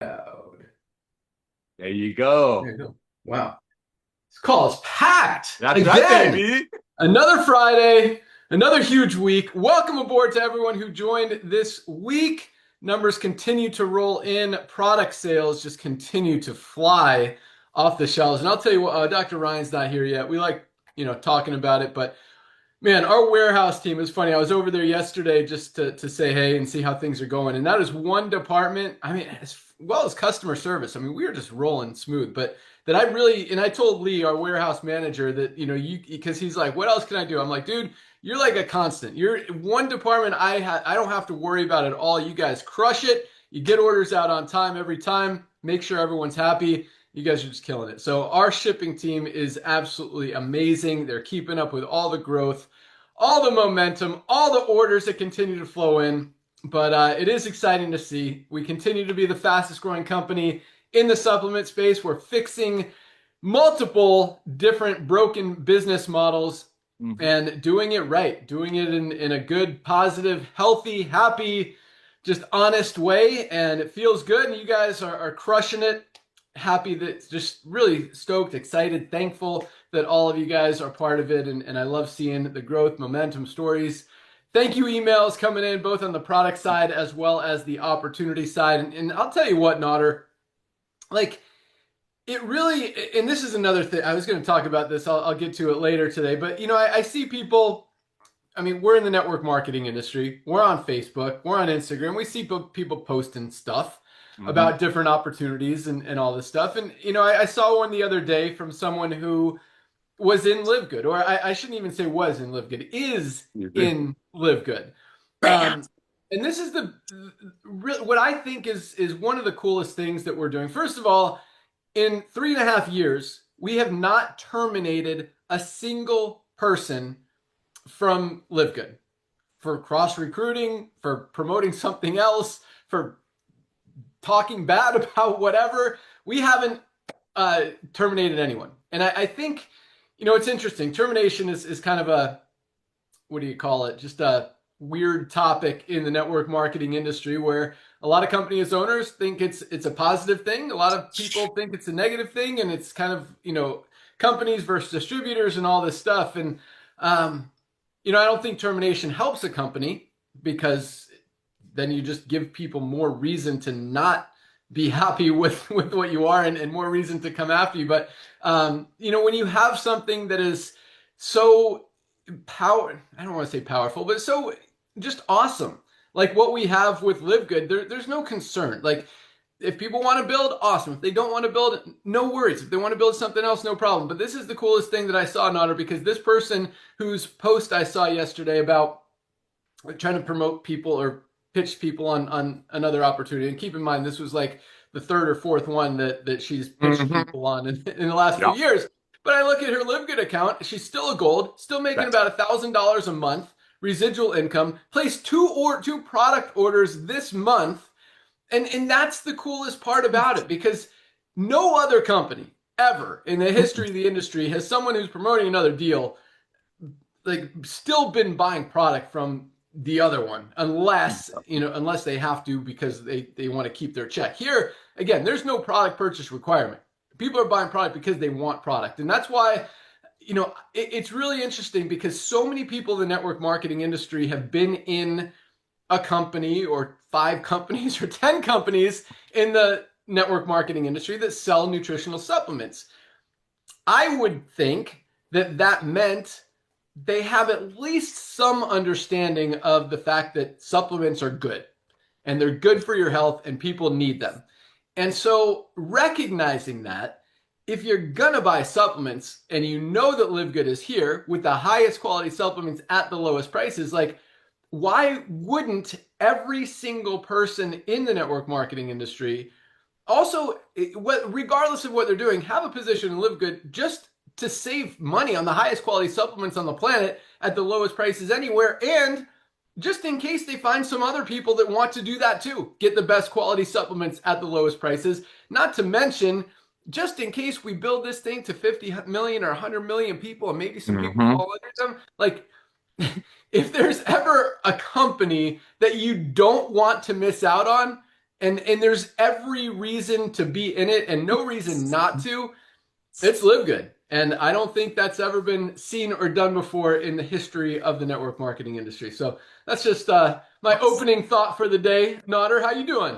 There There you go. you go. Wow. This call is packed That's right, again. baby. Another Friday, another huge week. Welcome aboard to everyone who joined this week. Numbers continue to roll in. Product sales just continue to fly off the shelves. And I'll tell you what, Dr. Ryan's not here yet. We like, talking about it, but man, our warehouse team is funny. I was over there yesterday just to say hey and see how things are going. And that is one department. I mean, as well as customer service. I mean, we were just rolling smooth. But that I really, and I told Lee, our warehouse manager, that, because he's like, what else can I do? I'm like, dude, you're like a constant. You're one department I don't have to worry about at all. You guys crush it. You get orders out on time every time. Make sure everyone's happy. You guys are just killing it. So our shipping team is absolutely amazing. They're keeping up with all the growth, all the momentum, all the orders that continue to flow in. But it is exciting to see. We continue to be the fastest growing company in the supplement space. We're fixing multiple different broken business models Mhm. and doing it right, doing it in a good, positive, healthy, happy, just honest way. And it feels good. And you guys are crushing it. Happy that just really stoked, excited, thankful that all of you guys are part of it. And I love seeing the growth, momentum stories. Thank you emails coming in both on the product side as well as the opportunity side. And I'll tell you what, Nodder, like it really, and this is another thing, I was going to talk about this. I'll get to it later today, but I see people. I mean, we're in the network marketing industry. We're on Facebook. We're on Instagram. We see people posting stuff Mhm. about different opportunities and all this stuff. And, I saw one the other day from someone who was in Live Good, or I shouldn't even say was in Live Good, is Excuse me. in Live Good. Bam. And this is what I think is one of the coolest things that we're doing. First of all, in 3.5 years, we have not terminated a single person from Live Good for cross recruiting, for promoting something else, for talking bad about whatever. We haven't terminated anyone. And I think, it's interesting. Termination is kind of a, what do you call it? Just a weird topic in the network marketing industry where a lot of companies owners think it's a positive thing. A lot of people think it's a negative thing, and it's kind of, companies versus distributors and all this stuff. And I don't think termination helps a company because then you just give people more reason to not be happy with what you are, and more reason to come after you. But when you have something that is so I don't want to say powerful, but so just awesome, like what we have with Live Good, there's no concern. Like if people want to build, awesome. If they don't want to build, no worries. If they want to build something else, no problem. But this is the coolest thing that I saw, Nodder, because this person whose post I saw yesterday about trying to promote people or pitch people on another opportunity. And keep in mind, this was like the third or fourth one that she's pitched Mhm. people on in the last few Yeah. years. But I look at her Live Good account; she's still a gold, still making That's about $1,000 a month residual income. Placed two product orders this month, and that's the coolest part about it, because no other company ever in the history of the industry has someone who's promoting another deal like still been buying product from the other one, unless they have to because they want to keep their check. Here again, there's no product purchase requirement. People are buying product because they want product. And that's why it's really interesting, because so many people in the network marketing industry have been in a company or 5 companies or 10 companies in the network marketing industry that sell nutritional supplements. I would think that meant they have at least some understanding of the fact that supplements are good and they're good for your health and people need them. And so recognizing that, if you're gonna buy supplements and you know that Live Good is here with the highest quality supplements at the lowest prices, like why wouldn't every single person in the network marketing industry also, regardless of what they're doing, have a position in Live Good just to save money on the highest quality supplements on the planet at the lowest prices anywhere, and just in case they find some other people that want to do that too, get the best quality supplements at the lowest prices. Not to mention, just in case we build this thing to 50 million or 100 million people, and maybe some people Mhm. fall under them, like if there's ever a company that you don't want to miss out on, and there's every reason to be in it and no reason not to. It's Live Good. And I don't think that's ever been seen or done before in the history of the network marketing industry. So that's just my opening thought for the day. Nodder, how you doing?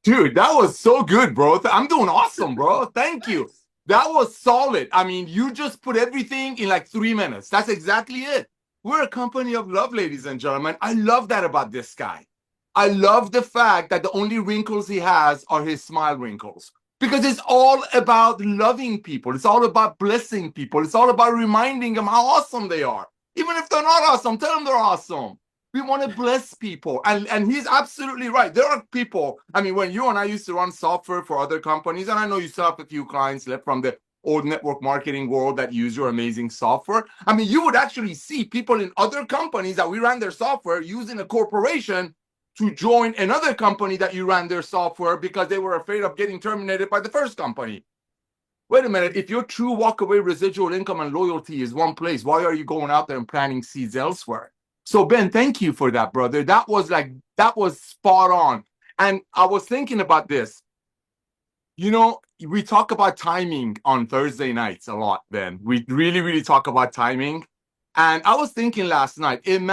Dude, that was so good, bro. I'm doing awesome, bro. Thank you. Nice. That was solid. I mean, you just put everything in like 3 minutes. That's exactly it. We're a company of love, ladies and gentlemen. I love that about this guy. I love the fact that the only wrinkles he has are his smile wrinkles because it's all about loving people. It's all about blessing people. It's all about reminding them how awesome they are. Even if they're not awesome, tell them they're awesome. We want to bless people. And he's absolutely right. There are people, I mean, when you and I used to run software for other companies, and I know you still have a few clients left from the old network marketing world that use your amazing software. I mean, you would actually see people in other companies that we ran their software using a corporation to join another company that you ran their software because they were afraid of getting terminated by the first company. Wait a minute, if your true walkaway residual income and loyalty is one place, why are you going out there and planting seeds elsewhere? So Ben, thank you for that, brother. That was spot on. And I was thinking about this. You know, we talk about timing on Thursday nights a lot, Ben. We really, really talk about timing. And I was thinking last night, look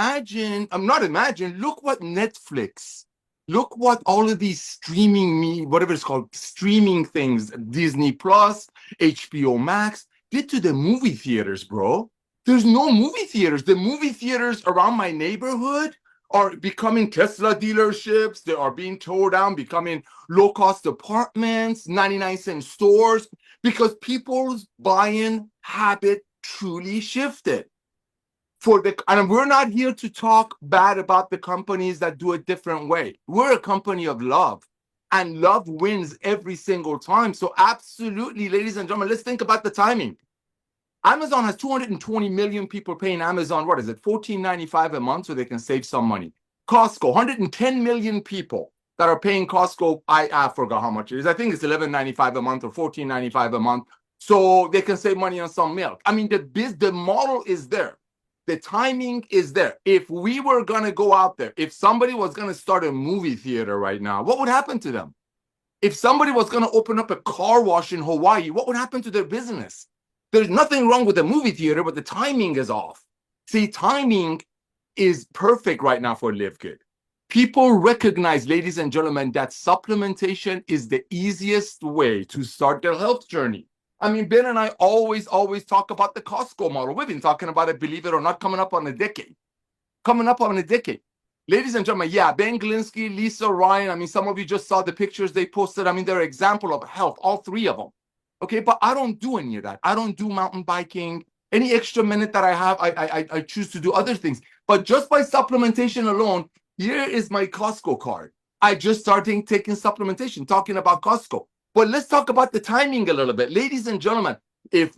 what Netflix, look what all of these whatever it's called, streaming things, Disney Plus, HBO Max, did to the movie theaters, bro. There's no movie theaters. The movie theaters around my neighborhood are becoming Tesla dealerships. They are being torn down, becoming low-cost apartments, 99-cent stores, because people's buying habit truly shifted. And we're not here to talk bad about the companies that do a different way. We're a company of love, and love wins every single time. So absolutely, ladies and gentlemen, let's think about the timing. Amazon has 220 million people paying Amazon, what is it, $14.95 a month so they can save some money. Costco, 110 million people that are paying Costco, I forgot how much it is. I think it's $11.95 a month or $14.95 a month so they can save money on some milk. I mean, the model is there. The timing is there. If we were going to go out there, if somebody was going to start a movie theater right now, what would happen to them? If somebody was going to open up a car wash in Hawaii, what would happen to their business? There's nothing wrong with the movie theater, but the timing is off. See, timing is perfect right now for Live Good. People recognize, ladies and gentlemen, that supplementation is the easiest way to start their health journey. I mean, Ben and I always talk about the Costco model. We've been talking about it, believe it or not, coming up on a decade. Ladies and gentlemen, yeah, Ben Glinsky, Lisa Ryan, I mean, some of you just saw the pictures they posted. I mean, they're an example of health, all three of them. Okay, but I don't do any of that. I don't do mountain biking. Any extra minute that I have, I choose to do other things. But just by supplementation alone, here is my Costco card. I just started taking supplementation, talking about Costco. But let's talk about the timing a little bit. Ladies and gentlemen, if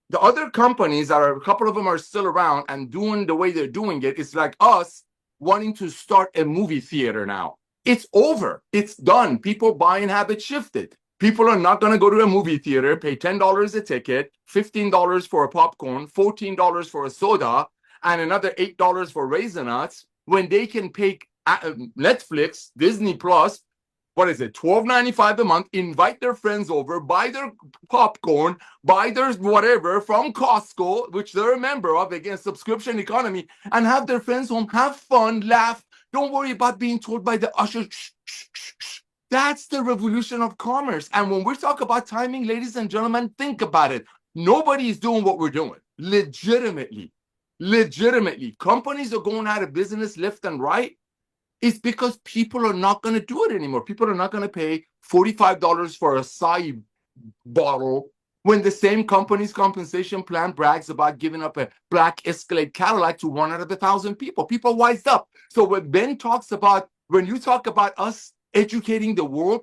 the other companies a couple of them are still around and doing the way they're doing it, it's like us wanting to start a movie theater now. It's over. It's done. People buying habits shifted. People are not going to go to a movie theater, pay $10 a ticket, $15 for a popcorn, $14 for a soda, and another $8 for Raisin Nuts when they can pay Netflix, Disney Plus, what is it, $12.95 a month, invite their friends over, buy their popcorn, buy their whatever from Costco, which they're a member of, again, subscription economy, and have their friends home, have fun, laugh. Don't worry about being told by the usher, shh, shh, shh, shh. That's the revolution of commerce. And when we talk about timing, ladies and gentlemen, think about it. Nobody is doing what we're doing. Legitimately. Companies are going out of business left and right. It's because people are not going to do it anymore. People are not going to pay $45 for a acai bottle when the same company's compensation plan brags about giving up a black Escalade Cadillac to 1 out of 1,000 people. People wised up. So when Ben talks about, when you talk about us educating the world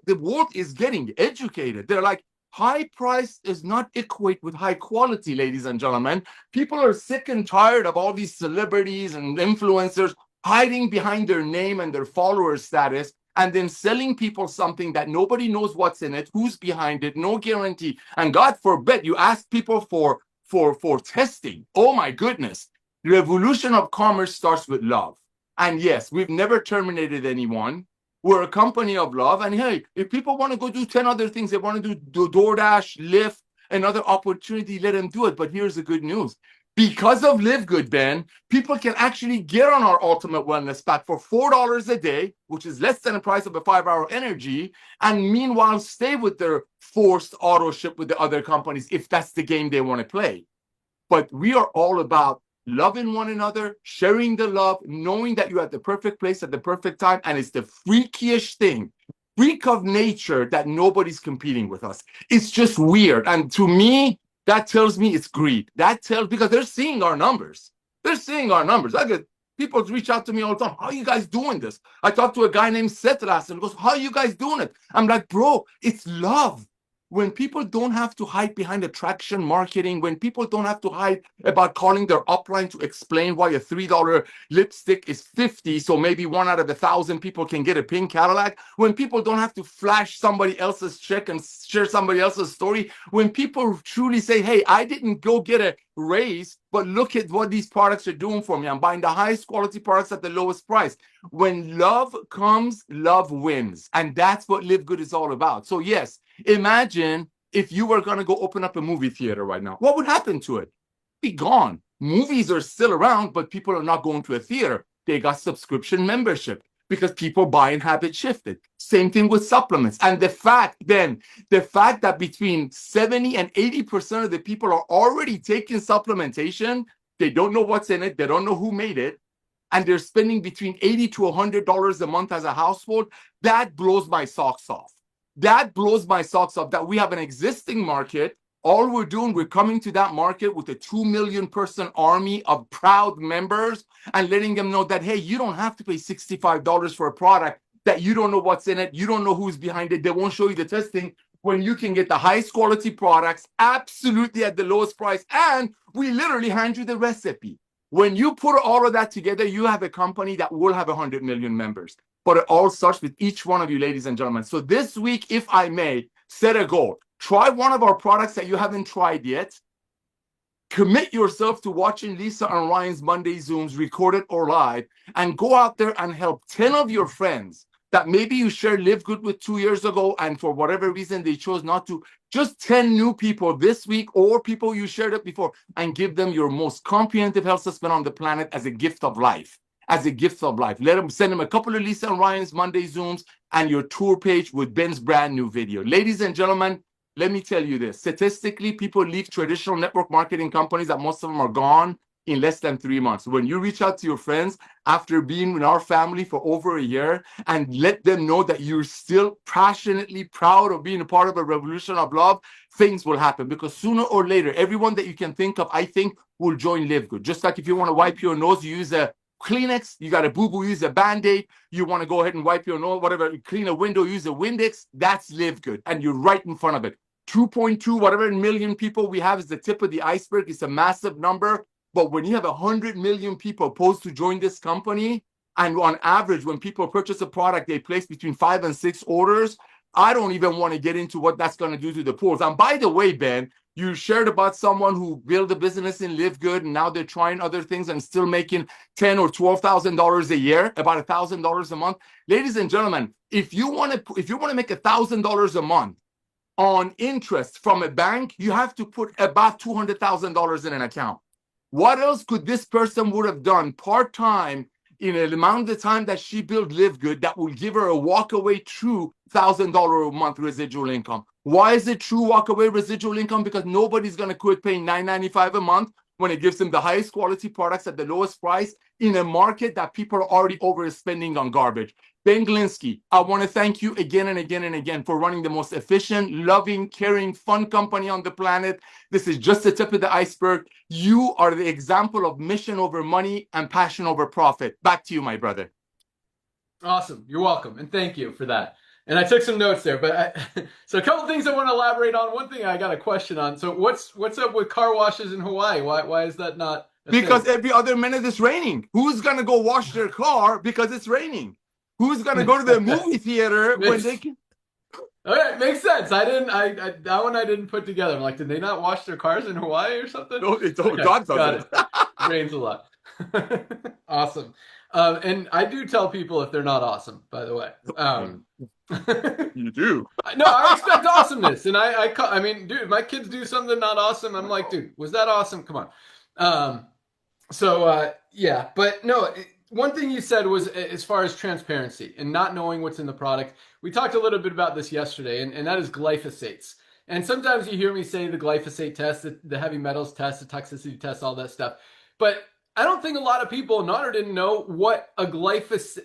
is getting educated. They're like, high price does not equate with high quality, ladies and gentlemen. People are sick and tired of all these celebrities and influencers hiding behind their name and their follower status and then selling people something that nobody knows what's in it, who's behind it, no guarantee. And God forbid you ask people for testing. Oh my goodness. The revolution of commerce starts with love. And yes, we've never terminated anyone. We're a company of love. And hey, if people want to go do 10 other things, they want to do DoorDash, Lyft, another opportunity, let them do it. But here's the good news. Because of Live Good, Ben, people can actually get on our ultimate wellness pack for $4 a day, which is less than the price of a 5-hour energy, and meanwhile stay with their forced auto ship with the other companies if that's the game they want to play. But we are all about loving one another, sharing the love, knowing that you're at the perfect place at the perfect time. And it's the freakish thing, freak of nature, that nobody's competing with us. It's just weird. And to me, that tells me it's greed. That tells, because they're seeing our numbers. They're seeing our numbers. I get people reach out to me all the time. How are you guys doing this? I talked to a guy named Seth last and goes, how are you guys doing it? I'm like, bro, it's love. When people don't have to hide behind attraction marketing, when people don't have to hide about calling their upline to explain why a $3 lipstick is 50, so maybe 1 out of 1,000 people can get a pink Cadillac, when people don't have to flash somebody else's check and share somebody else's story, when people truly say, hey, I didn't go get a raise, but look at what these products are doing for me. I'm buying the highest quality products at the lowest price. When love comes, love wins. And that's what Live Good is all about. So yes, imagine if you were going to go open up a movie theater right now. What would happen to it? Be gone. Movies are still around, but people are not going to a theater. They got subscription membership because people buying habit shifted. Same thing with supplements. And the fact that between 70 and 80% of the people are already taking supplementation, they don't know what's in it, they don't know who made it, and they're spending between $80 to $100 a month as a household, that blows my socks off. That blows my socks off that we have an existing market. All we're doing, we're coming to that market with a 2 million person army of proud members and letting them know that, hey, you don't have to pay $65 for a product that you don't know what's in it. You don't know who's behind it. They won't show you the testing, when you can get the highest quality products absolutely at the lowest price. And we literally hand you the recipe. When you put all of that together, you have a company that will have 100 million members. But it all starts with each one of you, ladies and gentlemen. So this week, if I may, set a goal. Try one of our products that you haven't tried yet. Commit yourself to watching Lisa and Ryan's Monday Zooms, recorded or live, and go out there and help 10 of your friends that maybe you shared Live Good with 2 years ago, and for whatever reason they chose not to. Just 10 new people this week, or people you shared it before, and give them your most comprehensive health assessment on the planet as a gift of life. As a gift of life. Let them send them a couple of Lisa and Ryan's Monday Zooms and your tour page with Ben's brand new video. Ladies and gentlemen, let me tell you this. Statistically, people leave traditional network marketing companies, that most of them are gone, in less than 3 months. When you reach out to your friends after being in our family for over a year and let them know that you're still passionately proud of being a part of a revolution of love, things will happen. Because sooner or later, everyone that you can think of, I think, will join Live Good. Just like if you want to wipe your nose, you use a Kleenex, you got a boo-boo, use a Band-Aid, you want to go ahead and wipe your nose, whatever, clean a window, use a Windex, that's Live Good, and you're right in front of it. 2.2 whatever million people we have is the tip of the iceberg. It's a massive number, but when you have 100 million people opposed to join this company, and on average, when people purchase a product, they place between 5 and 6 orders, I don't even want to get into what that's going to do to the pools. And by the way, Ben, you shared about someone who built a business and Live Good, and now they're trying other things and still making $10,000 or $12,000 a year, about $1,000 a month. Ladies and gentlemen, if you want to make $1,000 a month on interest from a bank, you have to put about $200,000 in an account. What else could this person would have done part-time in an amount of time that she built Live Good that will give her a walk-away true $1,000 a month residual income? Why is it true walk-away residual income? Because nobody's going to quit paying $9.95 a month when it gives them the highest quality products at the lowest price in a market that people are already overspending on garbage. Ben Glinsky, I want to thank you again and again and again for running the most efficient, loving, caring, fun company on the planet. This is just the tip of the iceberg. You are the example of mission over money and passion over profit. Back to you, my brother. Awesome. You're welcome. And thank you for that. And I took some notes there, but so a couple things I want to elaborate on. One thing I got a question on. So what's up with car washes in Hawaii? Why is that not a Because thing? every other minute it's raining. Who's going to go wash their car because it's raining? Who's going to go to the movie theater when they Makes can? okay, makes sense. I that one I didn't put together. I'm like, did they not wash their cars in Hawaii or something? No, they don't. Okay, God got doesn't. it. Rains a lot. Awesome. And I do tell people if they're not awesome, by the way. You do. No, I expect awesomeness, and I mean, dude, my kids do something not awesome. I'm like, dude, was that awesome? Come on. Um, yeah, but no, one thing you said was as far as transparency and not knowing what's in the product. We talked a little bit about this yesterday, and that is glyphosates. And sometimes you hear me say the glyphosate test, the heavy metals test, the toxicity test, all that stuff. But I don't think a lot of people, not or didn't know what a glyphosate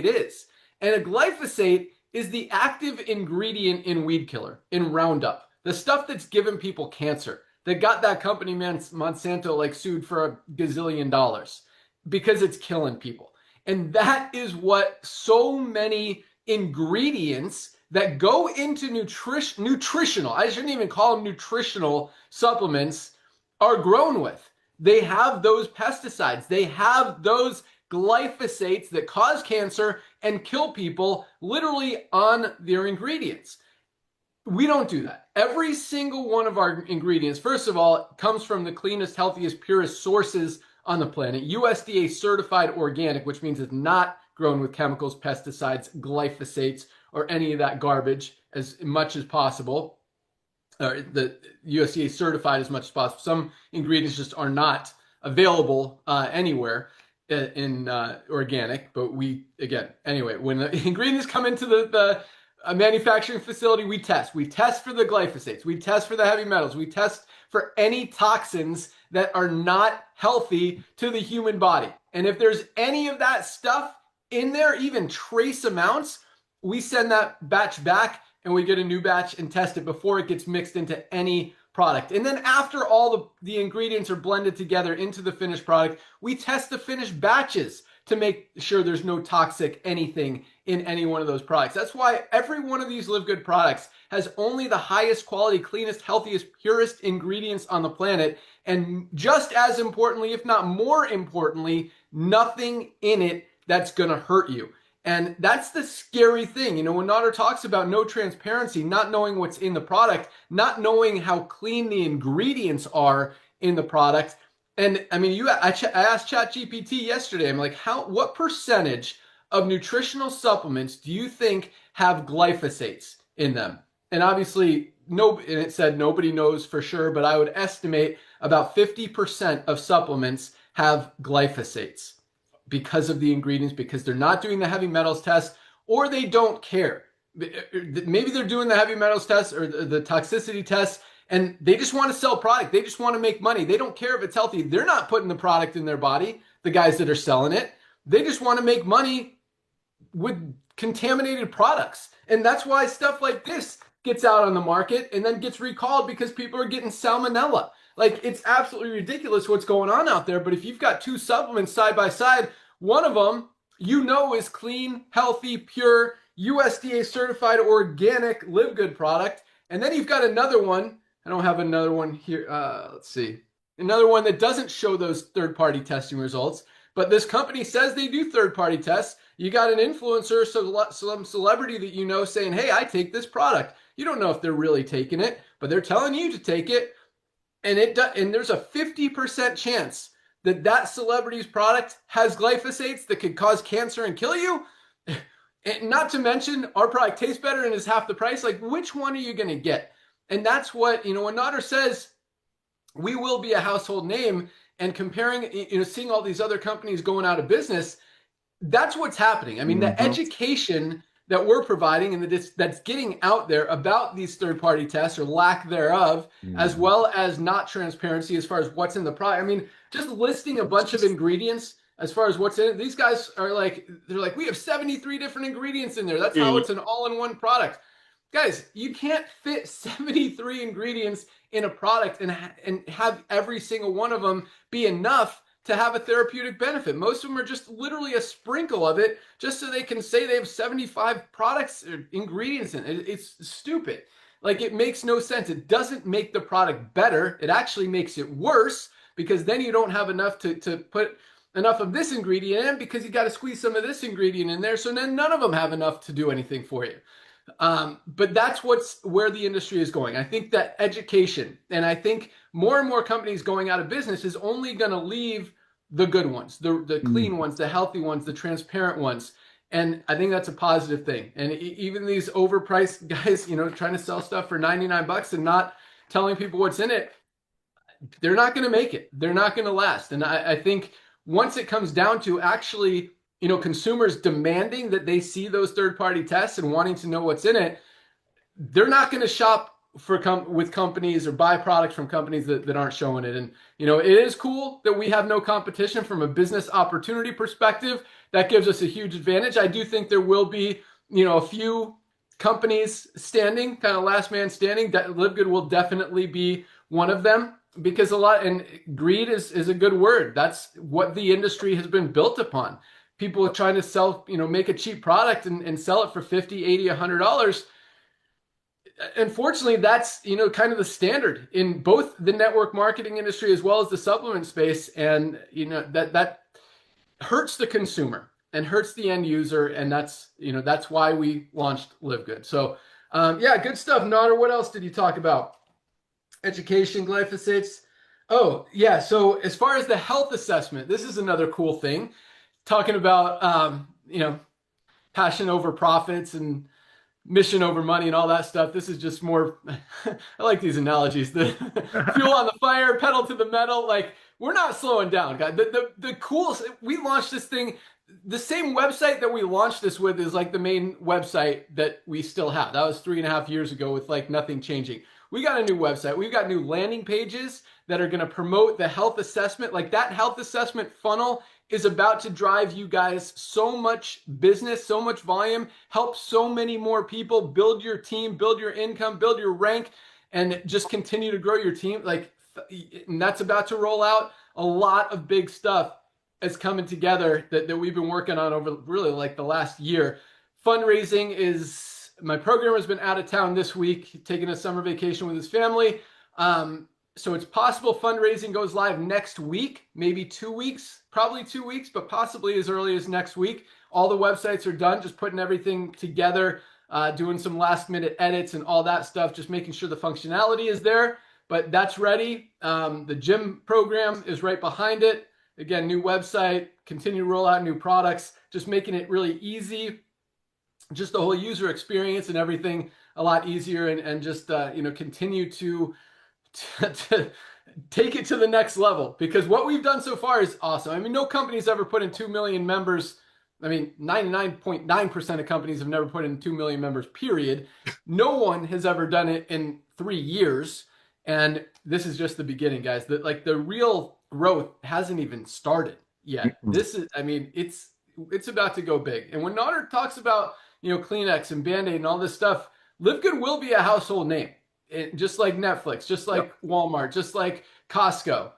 is. And a glyphosate is the active ingredient in weed killer, in Roundup, the stuff that's given people cancer, that got that company Monsanto like sued for a gazillion dollars because it's killing people. And that is what so many ingredients that go into nutritional, I shouldn't even call them nutritional supplements, are grown with. They have those pesticides. They have those glyphosates that cause cancer and kill people literally on their ingredients. We don't do that. Every single one of our ingredients, first of all, comes from the cleanest, healthiest, purest sources on the planet. USDA certified organic, which means it's not grown with chemicals, pesticides, glyphosates, or any of that garbage as much as possible. The USDA certified as much as possible. Some ingredients just are not available anywhere in organic, but anyway, when the ingredients come into the a manufacturing facility, we test. We test for the glyphosates. We test for the heavy metals. We test for any toxins that are not healthy to the human body. And if there's any of that stuff in there, even trace amounts, we send that batch back and we get a new batch and test it before it gets mixed into any product. And then after all the ingredients are blended together into the finished product, we test the finished batches to make sure there's no toxic anything in any one of those products. That's why every one of these Live Good products has only the highest quality, cleanest, healthiest, purest ingredients on the planet. And just as importantly, if not more importantly, nothing in it that's going to hurt you. And that's the scary thing. You know, when Nader talks about no transparency, not knowing what's in the product, not knowing how clean the ingredients are in the product. And I mean, I asked ChatGPT yesterday, I'm like, what percentage of nutritional supplements do you think have glyphosates in them? And obviously, and it said nobody knows for sure, but I would estimate about 50% of supplements have glyphosates because of the ingredients, because they're not doing the heavy metals test, or they don't care. Maybe they're doing the heavy metals test or the toxicity test, and they just want to sell product. They just want to make money. They don't care if it's healthy. They're not putting the product in their body, the guys that are selling it. They just want to make money with contaminated products. And that's why stuff like this gets out on the market and then gets recalled, because people are getting salmonella. Like, it's absolutely ridiculous what's going on out there. But if you've got two supplements side by side, one of them, is clean, healthy, pure, USDA certified organic Live Good product. And then you've got another one. I don't have another one here. Let's see. Another one that doesn't show those third-party testing results. But this company says they do third-party tests. You got an influencer, some celebrity that you know saying, hey, I take this product. You don't know if they're really taking it, but they're telling you to take it. And there's a 50% chance that that celebrity's product has glyphosates that could cause cancer and kill you. And not to mention, our product tastes better and is half the price. Like, which one are you going to get? And that's what, when Nader says we will be a household name, and comparing, seeing all these other companies going out of business, that's what's happening. I mean, the education that we're providing and that's getting out there about these third-party tests or lack thereof, as well as not transparency as far as what's in the product. I mean, just listing a bunch of ingredients as far as what's in it. These guys are like, we have 73 different ingredients in there. That's how it's an all-in-one product. Guys, you can't fit 73 ingredients in a product and have every single one of them be enough to have a therapeutic benefit. Most of them are just literally a sprinkle of it just so they can say they have 75 products or ingredients in it. It's stupid. Like, it makes no sense. It doesn't make the product better. It actually makes it worse, because then you don't have enough to put enough of this ingredient in, because you got to squeeze some of this ingredient in there. So then none of them have enough to do anything for you. But that's where the industry is going. I think that education, and I think more and more companies going out of business, is only going to leave the good ones, the Mm. clean ones, the healthy ones, the transparent ones. And I think that's a positive thing. And even these overpriced guys, trying to sell stuff for 99 bucks and not telling people what's in it, they're not going to make it. They're not going to last. And I think once it comes down to actually, consumers demanding that they see those third party tests and wanting to know what's in it, they're not going to shop with companies or buy products from companies that aren't showing it. And it is cool that we have no competition from a business opportunity perspective. That gives us a huge advantage. I do think there will be a few companies standing, kind of last man standing. That Live Good will definitely be one of them, because and greed is a good word. That's what the industry has been built upon. People are trying to sell, make a cheap product and sell it for 50, 80, $100. Unfortunately, that's kind of the standard in both the network marketing industry as well as the supplement space. And that hurts the consumer and hurts the end user. And that's why we launched Live Good. So yeah, good stuff. Nader, what else did you talk about? Education, glyphosates. Oh yeah, so as far as the health assessment, this is another cool thing. Talking about passion over profits and mission over money and all that stuff. This is just more, I like these analogies. The fuel on the fire, pedal to the metal. Like, we're not slowing down, guys. The coolest, we launched this thing, the same website that we launched this with is like the main website that we still have. That was 3.5 years ago with like nothing changing. We got a new website. We've got new landing pages that are going to promote the health assessment. Like, that health assessment funnel is about to drive you guys so much business, so much volume, help so many more people build your team, build your income, build your rank, and just continue to grow your team. Like, and that's about to roll out. A lot of big stuff is coming together that we've been working on over really like the last year. Fundraising is, my programmer has been out of town this week, taking a summer vacation with his family. So it's possible fundraising goes live next week, maybe 2 weeks, probably 2 weeks, but possibly as early as next week. All the websites are done, just putting everything together, doing some last minute edits and all that stuff, just making sure the functionality is there. But that's ready. The gym program is right behind it. Again, new website, continue to roll out new products, just making it really easy. Just the whole user experience and everything a lot easier, and just continue to take it to the next level, because what we've done so far is awesome. I mean, no company's ever put in 2 million members. I mean, 99.9% of companies have never put in 2 million members, period. No one has ever done it in 3 years. And this is just the beginning, guys. The real growth hasn't even started yet. This is, I mean, it's about to go big. And when Nader talks about, Kleenex and Band-Aid and all this stuff, Live Good will be a household name. Just like Netflix, just like Walmart, just like Costco.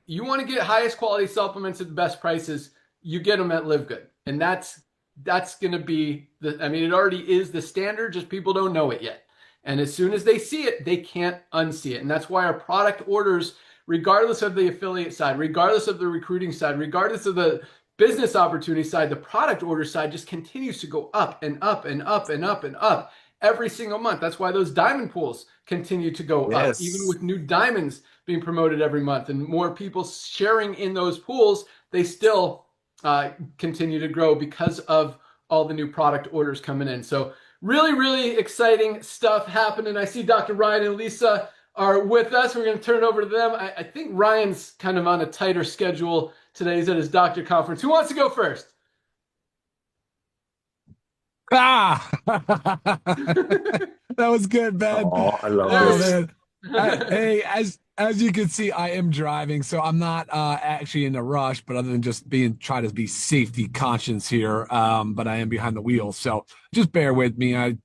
You want to get highest quality supplements at the best prices, you get them at Live Good. And that's going to be it already is the standard, just people don't know it yet. And as soon as they see it, they can't unsee it. And that's why our product orders, regardless of the affiliate side, regardless of the recruiting side, regardless of the business opportunity side, the product order side just continues to go up and up and up and up and up every single month. That's why those diamond pools continue to go up, even with new diamonds being promoted every month and more people sharing in those pools. They still continue to grow because of all the new product orders coming in. So really, really exciting stuff happening. I see Dr. Ryan and Lisa are with us. We're going to turn it over to them. I think Ryan's kind of on a tighter schedule today. He's at his doctor conference. Who wants to go first? Ah, that was good, Ben. Oh, I love Oh this. man. Hey, as you can see, I am driving, so I'm not actually in a rush, but other than just try to be safety conscious here, but I am behind the wheel. So just bear with me. I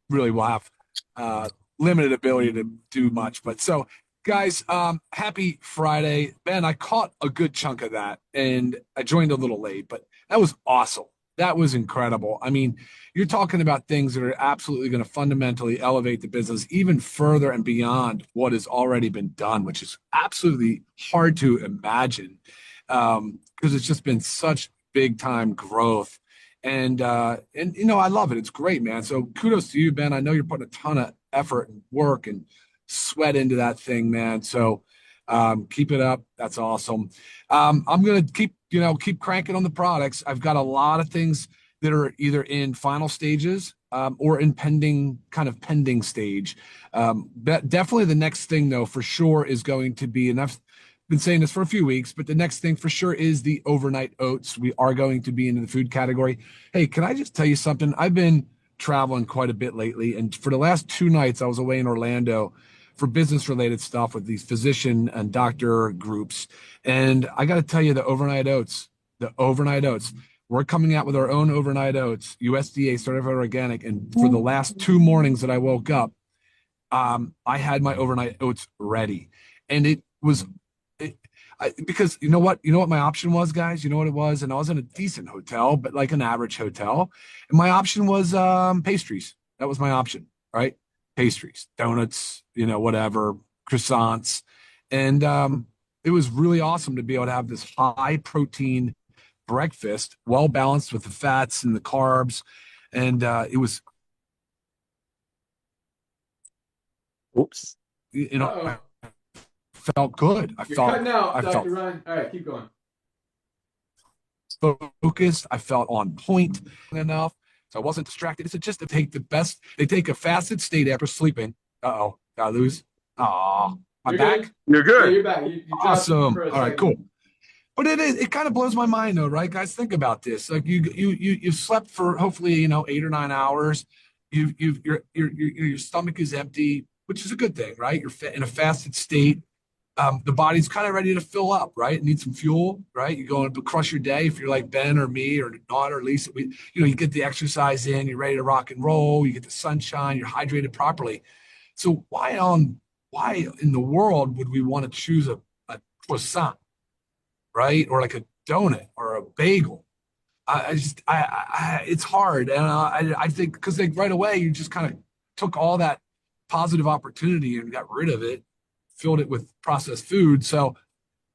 really will have limited ability to do much. But so guys, happy Friday. Ben, I caught a good chunk of that and I joined a little late, but that was awesome. That was incredible. I mean, you're talking about things that are absolutely going to fundamentally elevate the business even further and beyond what has already been done, which is absolutely hard to imagine because it's just been such big time growth. And I love it. It's great, man. So kudos to you, Ben. I know you're putting a ton of effort and work and sweat into that thing, man. So Keep it up. That's awesome. I'm gonna keep cranking on the products. I've got a lot of things that are either in final stages or in pending stage. But definitely the next thing though, for sure, is going to be, and I've been saying this for a few weeks, but the next thing for sure is the overnight oats. We are going to be into the food category. Hey, can I just tell you something? I've been traveling quite a bit lately, and for the last 2 nights, I was away in Orlando for business related stuff with these physician and doctor groups. And I got to tell you, the overnight oats, we're coming out with our own overnight oats, USDA certified organic. And for the last 2 mornings that I woke up, I had my overnight oats ready, and it was because you know what my option was, guys. You know what it was, and I was in a decent hotel, but like an average hotel, and my option was pastries. That was my option, right? Pastries, donuts, whatever, croissants, and it was really awesome to be able to have this high protein breakfast, well balanced with the fats and the carbs, and it was, oops, Uh-oh. I felt good. You're cutting out, I felt Dr. Ryan. All right, keep going. focused. I felt on point enough. So I wasn't distracted. It's just to take the best. They take a fasted state after sleeping. Uh-oh. Did I lose? Oh, my You're back? good. You're Yeah, good. you're back. You dropped Awesome. for a All right, second. cool. But it kind of blows my mind though, right, guys? Think about this. Like you slept for hopefully, 8 or 9 hours. Your stomach is empty, which is a good thing, right? You're in a fasted state. The body's kind of ready to fill up, right? It needs some fuel, right? You're going to crush your day if you're like Ben or me or not, or Lisa. You get the exercise in, you're ready to rock and roll, you get the sunshine, you're hydrated properly. So why in the world would we want to choose a croissant, right? Or like a donut or a bagel? I just it's hard, and I think because like right away you just kind of took all that positive opportunity and got rid of it, filled it with processed food. So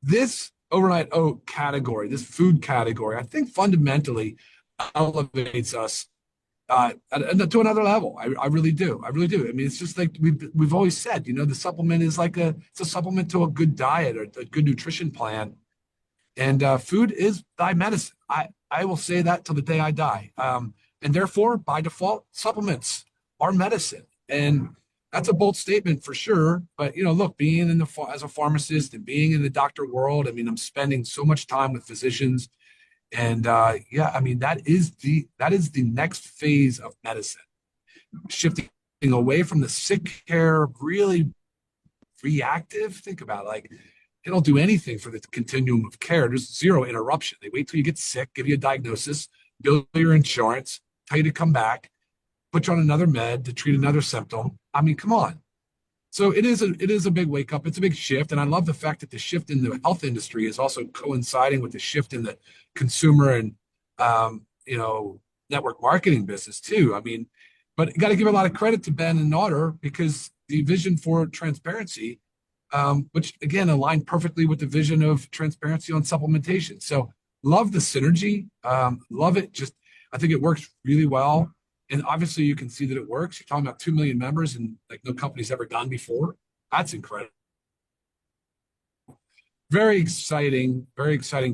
this overnight oat category, this food category, I think fundamentally elevates us to another level. I really do. I really do. I mean, it's just like we've always said, the supplement is like it's a supplement to a good diet or a good nutrition plan. And food is thy medicine. I will say that till the day I die. And therefore, by default, supplements are medicine. And that's a bold statement for sure. But look, being as a pharmacist and being in the doctor world, I mean, I'm spending so much time with physicians, and yeah, I mean, that is the next phase of medicine, shifting away from the sick care, really reactive. Think about it, like they don't do anything for the continuum of care. There's zero interruption. They wait till you get sick, give you a diagnosis, bill your insurance, tell you to come back, put you on another med to treat another symptom. I mean, come on. So it is a big wake up. It's a big shift, and I love the fact that the shift in the health industry is also coinciding with the shift in the consumer and network marketing business too. I mean, but you got to give a lot of credit to Ben and Naughter because the vision for transparency, which again aligned perfectly with the vision of transparency on supplementation. So love the synergy, love it. Just I think it works really well. And obviously, you can see that it works. You're talking about 2 million members and like no company's ever done before. That's incredible. Very exciting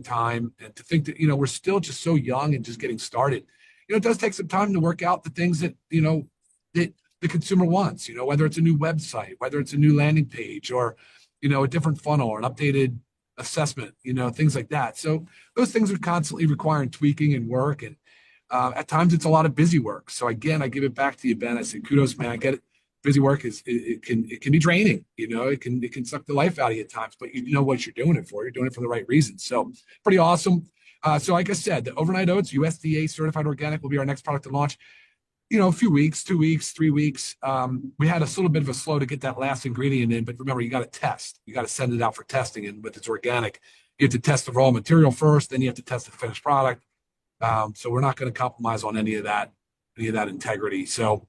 time. And to think that, we're still just so young and just getting started. It does take some time to work out the things that, that the consumer wants, whether it's a new website, whether it's a new landing page or, a different funnel or an updated assessment, things like that. So those things are constantly requiring tweaking and work. And at times it's a lot of busy work. So again, I give it back to you, Ben. I say, kudos, man. I get it. Busy work it can be draining. It can suck the life out of you at times, but you know what you're doing it for. You're doing it for the right reasons. So pretty awesome. So like I said, the overnight oats, USDA certified organic, will be our next product to launch. A few weeks, 2 weeks, 3 weeks. We had a little bit of a slow to get that last ingredient in, but remember, you got to test. You got to send it out for testing, and with it's organic, you have to test the raw material first, then you have to test the finished product. So we're not going to compromise on any of that integrity. So,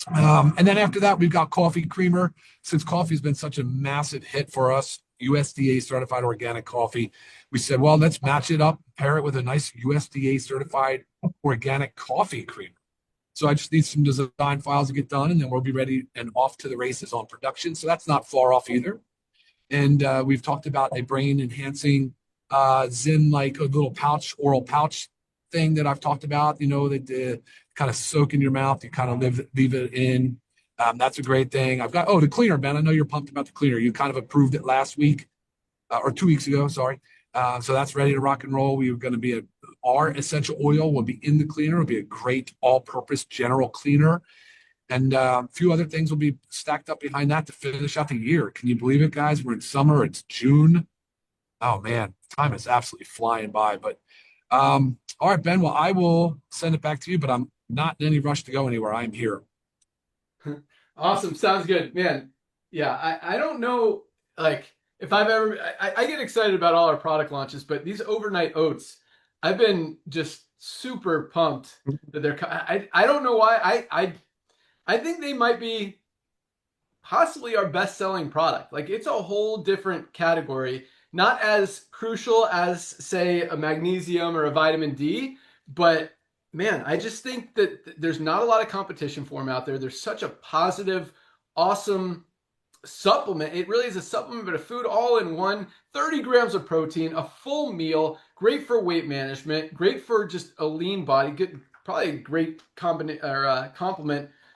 and then after that, we've got coffee creamer. Since coffee has been such a massive hit for us, USDA certified organic coffee, we said, well, let's match it up, pair it with a nice USDA certified organic coffee creamer. So I just need some design files to get done, and then we'll be ready and off to the races on production. So that's not far off either. And we've talked about a brain enhancing Zen like a little pouch, oral pouch thing that I've talked about, that kind of soak in your mouth. You kind of leave it in. That's a great thing. I've got, oh, the cleaner, Ben. I know you're pumped about the cleaner. You kind of approved it last week or 2 weeks ago, sorry. So that's ready to rock and roll. We were going to be our essential oil will be in the cleaner. It'll be a great all-purpose general cleaner. And a few other things will be stacked up behind that to finish out the year. Can you believe it, guys? We're in summer. It's June. Oh man, time is absolutely flying by. But all right, Ben. Well, I will send it back to you, but I'm not in any rush to go anywhere. I'm here. Awesome. Sounds good, man. Yeah, I don't know, like, if I've ever, I get excited about all our product launches, but these overnight oats, I've been just super pumped that I don't know why. I think they might be possibly our best-selling product. Like, it's a whole different category, not as crucial as, say, a magnesium or a vitamin D, but man, I just think that there's not a lot of competition for them out there. There's such a positive, awesome supplement. It really is a supplement, but a food all in one. 30 grams of protein, a full meal, great for weight management, great for just a lean body. Good, probably a great complement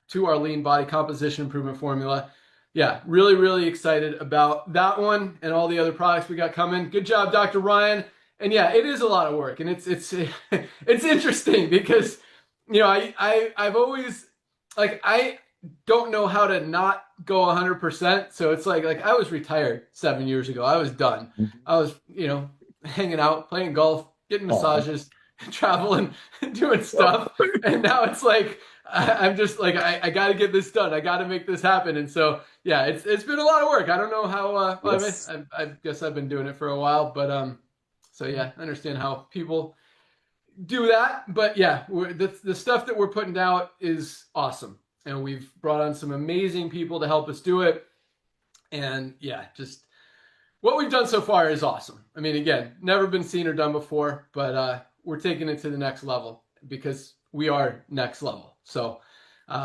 to our lean body composition improvement formula. Yeah, really, really excited about that one and all the other products we got coming. Good job, Dr. Ryan. And yeah, it is a lot of work, and it's it's interesting because I've always, like, I don't know how to not go 100%. So it's like I was retired 7 years ago. I was done. I was hanging out, playing golf, getting massages, traveling, doing stuff, and now it's like I'm just like I got to get this done. I got to make this happen. And so yeah, it's been a lot of work. I don't know how. Well, Yes. I guess I've been doing it for a while, but so yeah, I understand how people do that. But yeah, the stuff that we're putting out is awesome, and we've brought on some amazing people to help us do it. And yeah, just what we've done so far is awesome. I mean, again, never been seen or done before, but we're taking it to the next level because we are next level. So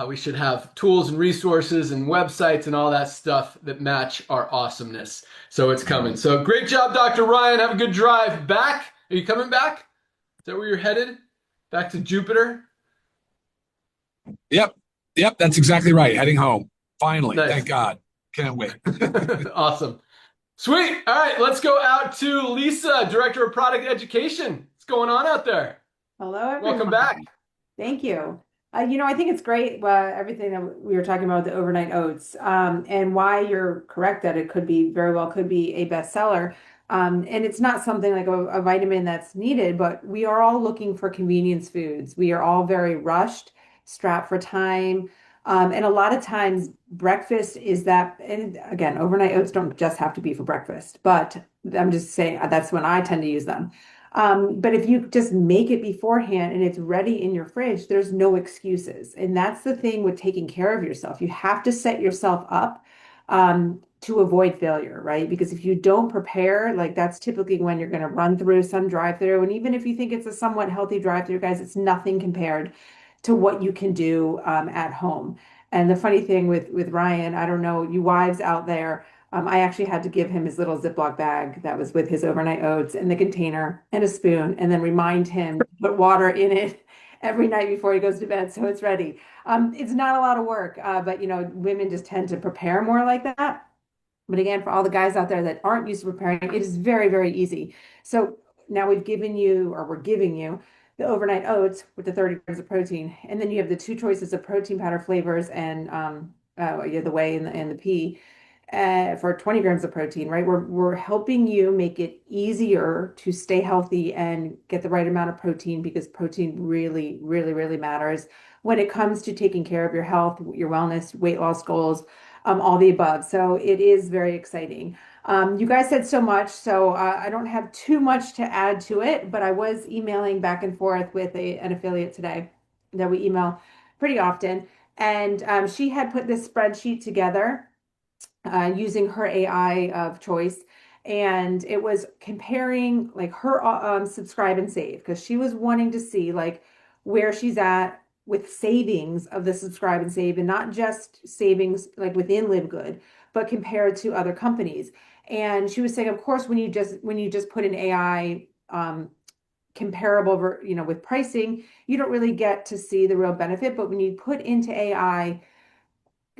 we should have tools and resources and websites and all that stuff that match our awesomeness. So it's coming. So great job, Dr. Ryan. Have a good drive back. Are you coming back? Is that where you're headed? Back to Jupiter? Yep, yep, that's exactly right. Heading home. Finally, Nice. thank God. Can't wait. Awesome. Sweet. All right, let's go out to Lisa, Director of Product Education. What's going on out there? Hello, Welcome everyone. back. Thank you. I think it's great, everything that we were talking about with the overnight oats, and why you're correct that it could be very well could be a bestseller. And it's not something like a vitamin that's needed, but we are all looking for convenience foods. We are all very rushed, strapped for time. And a lot of times breakfast is that, and again, overnight oats don't just have to be for breakfast, but I'm just saying that's when I tend to use them. But if you just make it beforehand and it's ready in your fridge, there's no excuses. And that's the thing with taking care of yourself. You have to set yourself up to avoid failure, right? Because if you don't prepare, like that's typically when you're going to run through some drive-through. And even if you think it's a somewhat healthy drive-through, guys, it's nothing compared to what you can do at home. And the funny thing with Ryan, I don't know, you wives out there, I actually had to give him his little Ziploc bag that was with his overnight oats and the container and a spoon, and then remind him to put water in it every night before he goes to bed so it's ready. It's not a lot of work, but women just tend to prepare more like that. But again, for all the guys out there that aren't used to preparing, it is very, very easy. So now we've given you, or we're giving you, the overnight oats with the 30 grams of protein, and then you have the two choices of protein powder flavors and the whey and the pea for 20 grams of protein, right? We're helping you make it easier to stay healthy and get the right amount of protein because protein really, really, really matters when it comes to taking care of your health, your wellness, weight loss goals, all the above. So it is very exciting. You guys said so much, so I don't have too much to add to it, but I was emailing back and forth with an affiliate today that we email pretty often. And she had put this spreadsheet together using her AI of choice. And it was comparing like her subscribe and save because she was wanting to see like where she's at with savings of the subscribe and save, and not just savings like within Live Good, but compared to other companies. And she was saying, of course, when you just put in AI comparable, with pricing, you don't really get to see the real benefit. But when you put into AI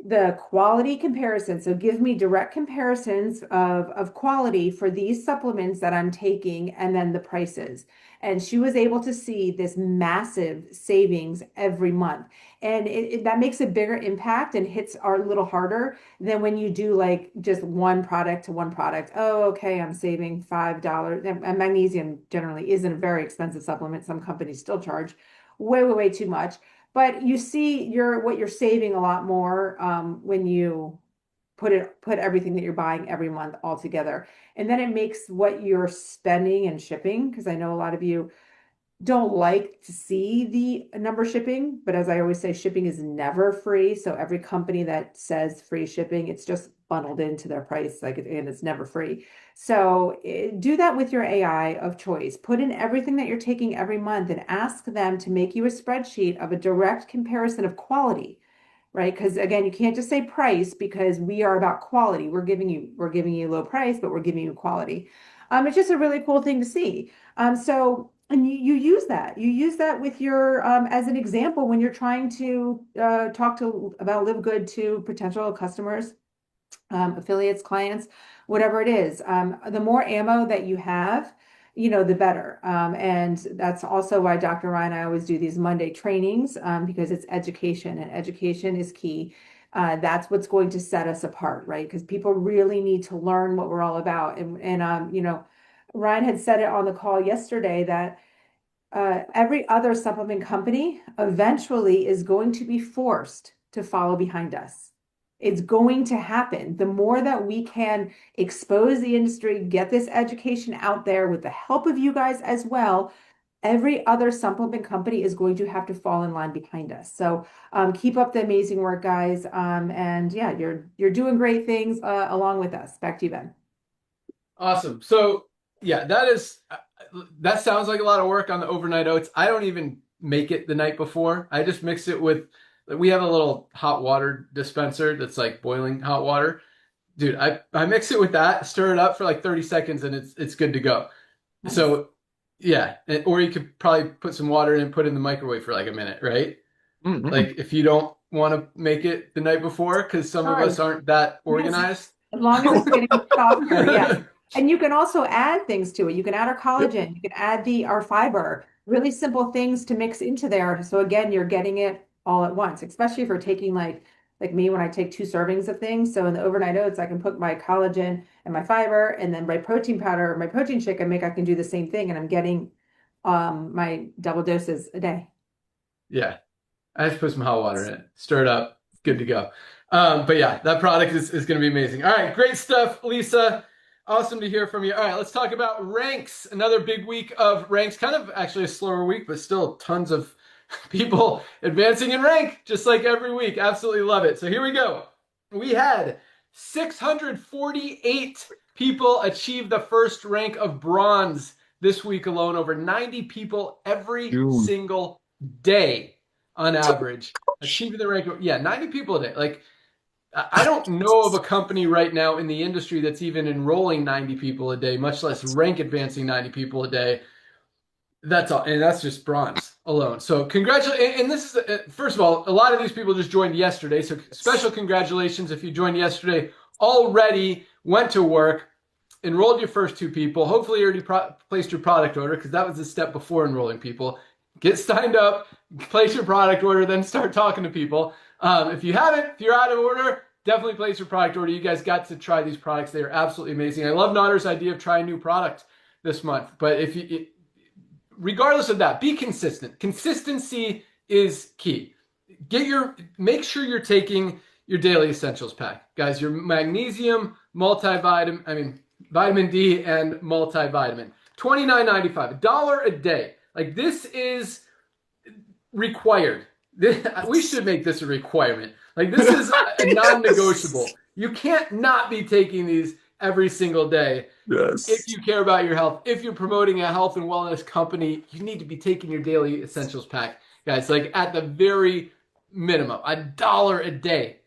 the quality comparison. So give me direct comparisons of quality for these supplements that I'm taking and then the prices. And she was able to see this massive savings every month. And that makes a bigger impact and hits a little harder than when you do like just one product to one product. Oh, okay, I'm saving $5. And magnesium generally isn't a very expensive supplement. Some companies still charge way, way, way too much. But you see what you're saving a lot more when you put everything that you're buying every month all together. And then it makes what you're spending and shipping, because I know a lot of you don't like to see the number shipping, but as I always say, shipping is never free. So every company that says free shipping, it's just bundled into their price, and it's never free. So do that with your AI of choice. Put in everything that you're taking every month and ask them to make you a spreadsheet of a direct comparison of quality, right? Because again, you can't just say price, because we are about quality. We're giving you low price, but we're giving you quality. It's just a really cool thing to see. And you use that with your as an example when you're trying to talk to about Live Good to potential customers, affiliates, clients, whatever it is. The more ammo that you have, the better. And that's also why Dr. Ryan and I always do these Monday trainings, because it's education, and education is key. That's what's going to set us apart, right? Because people really need to learn what we're all about. And Ryan had said it on the call yesterday that every other supplement company eventually is going to be forced to follow behind us. It's going to happen. The more that we can expose the industry, get this education out there with the help of you guys as well, every other supplement company is going to have to fall in line behind us. So keep up the amazing work, guys. And yeah, you're doing great things along with us. Back to you, Ben. Awesome. So yeah, that sounds like a lot of work on the overnight oats. I don't even make it the night before. I just mix it with, we have a little hot water dispenser that's like boiling hot water. Dude, I mix it with that, stir it up for like 30 seconds, and it's good to go. Nice. So yeah, or you could probably put some water in and put it in the microwave for like a minute, right? Mhm. Like if you don't want to make it the night before, because some of Sure. us aren't that Yes. organized. As long as it's getting softer, yes. And you can also add things to it. You can add our collagen, you can add our fiber, really simple things to mix into there. So again, you're getting it all at once, especially if you're taking like me when I take 2 servings of things. So in the overnight oats, I can put my collagen and my fiber, and then my protein powder, my protein shake I can do the same thing, and I'm getting my double doses a day. Yeah. I just put some hot water in it, stir it up, good to go. But yeah, that product is going to be amazing. All right, great stuff, Lisa. Awesome to hear from you. All right, let's talk about ranks. Another big week of ranks, kind of actually a slower week, but still tons of people advancing in rank, just like every week. Absolutely love it. So here we go. We had 648 people achieve the first rank of bronze this week alone, over 90 people every single day on average achieving the rank. Yeah, 90 people a day. Like, I don't know of a company right now in the industry that's even enrolling 90 people a day, much less rank advancing 90 people a day. That's all, and that's just bronze alone. So congratulations. And this is, first of all, a lot of these people just joined yesterday. So special congratulations if you joined yesterday, already went to work, enrolled your first 2 people. Hopefully you already placed your product order, because that was the step before enrolling people. Get signed up, place your product order, then start talking to people. If you haven't, if you're out of order, definitely place your product order. You guys got to try these products. They are absolutely amazing. I love Nader's idea of trying new product this month. But regardless of that, be consistent. Consistency is key. Make sure you're taking your daily essentials pack. Guys, your magnesium, vitamin D and multivitamin. $29.95, $1 a day. Like, this is required. We should make this a requirement. Like, this is a non-negotiable. You can't not be taking these every single day. Yes. If you care about your health, if you're promoting a health and wellness company, you need to be taking your daily essentials pack. guys, like at the very minimum, $1 a day.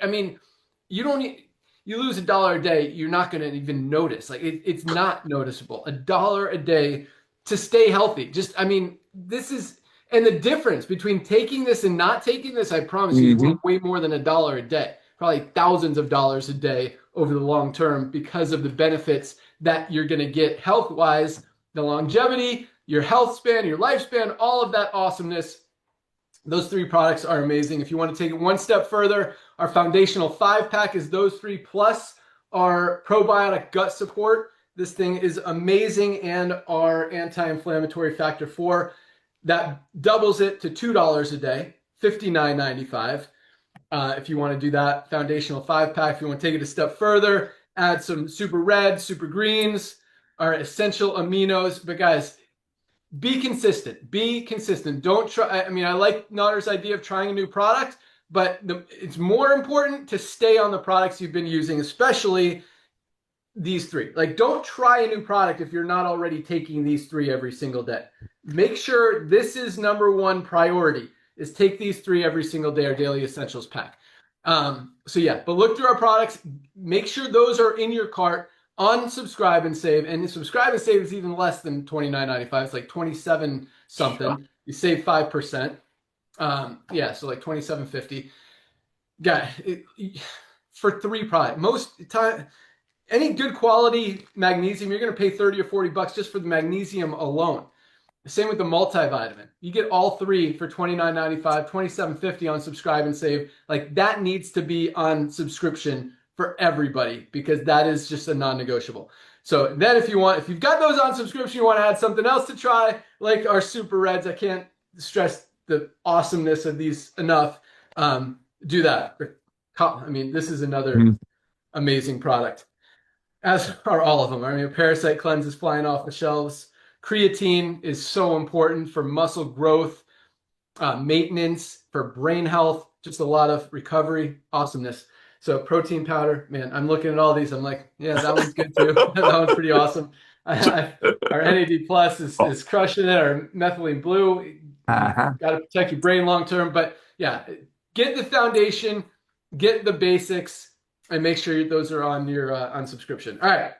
I mean, you don't need, you lose $1 a day, you're not going to even notice. Like it's not noticeable. $1 a day to stay healthy. Just, I mean, this is, and the difference between taking this and not taking this, I promise you, is way more than $1 a day. Probably thousands of dollars a day over the long term because of the benefits that you're going to get health-wise, the longevity, your health span, your lifespan, all of that awesomeness. Those 3 products are amazing. If you want to take it one step further, our foundational 5-pack is those 3 plus our probiotic gut support. This thing is amazing, and our anti-inflammatory factor 4 that doubles it to $2 a day, $59.95. If you want to do that foundational 5-pack, if you want to take it a step further, add some super red, super greens, our essential aminos. But guys, be consistent. Be consistent. Don't try. I mean, I like Natter's idea of trying a new product, but it's more important to stay on the products you've been using, especially these 3. Like, don't try a new product if you're not already taking these 3 every single day. Make sure this is number 1 priority, is take these 3 every single day, our daily essentials pack. So yeah, but look through our products, make sure those are in your cart, unsubscribe and save. And the subscribe and save is even less than $29.95. It's like 27 something. Sure. You save 5%. Yeah, so like $27.50. For 3 products. Most time, any good quality magnesium, you're going to pay 30 or 40 bucks just for the magnesium alone. Same with the multivitamin. You get all 3 for $29.95, $27.50 on subscribe and save. Like, that needs to be on subscription for everybody, because that is just a non-negotiable. So then if you've got those on subscription, you want to add something else to try, like our super reds. I can't stress the awesomeness of these enough. Do that. I mean, this is another amazing product, as are all of them. I mean, Parasite Cleanse is flying off the shelves. Creatine is so important for muscle growth, maintenance, for brain health, just a lot of recovery, awesomeness. So protein powder, man, I'm looking at all these. I'm like, yeah, that one's good too. That one's pretty awesome. Our NAD Plus is crushing it. Our methylene blue, got to protect your brain long term. But yeah, get the foundation, get the basics, and make sure those are on your on subscription. All right,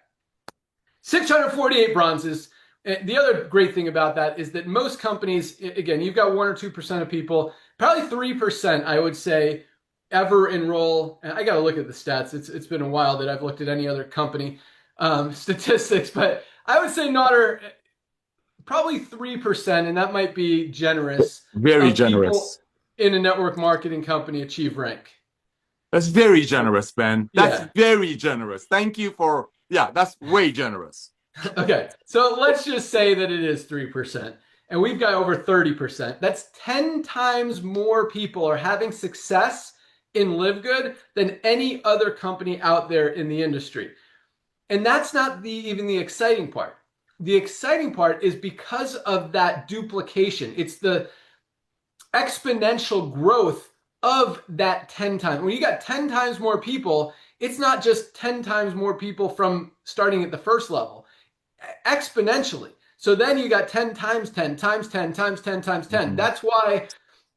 648 bronzes. The other great thing about that is that most companies, again, you've got 1 or 2% of people, probably 3%, I would say, ever enroll. And I got to look at the stats. It's been a while that I've looked at any other company statistics, but I would say Natter, probably 3%, and that might be generous. Very generous. In a network marketing company achieve rank. That's very generous, Ben. That's very generous. Thank you for, that's way generous. Okay, so let's just say that it is 3%, and we've got over 30%. That's 10 times more people are having success in Live Good than any other company out there in the industry. And that's not even the exciting part. The exciting part is because of that duplication. It's the exponential growth of that 10 times. When you got 10 times more people, it's not just 10 times more people from starting at the first level. Exponentially. So then you got 10 times 10 times 10 times 10 times 10. That's why,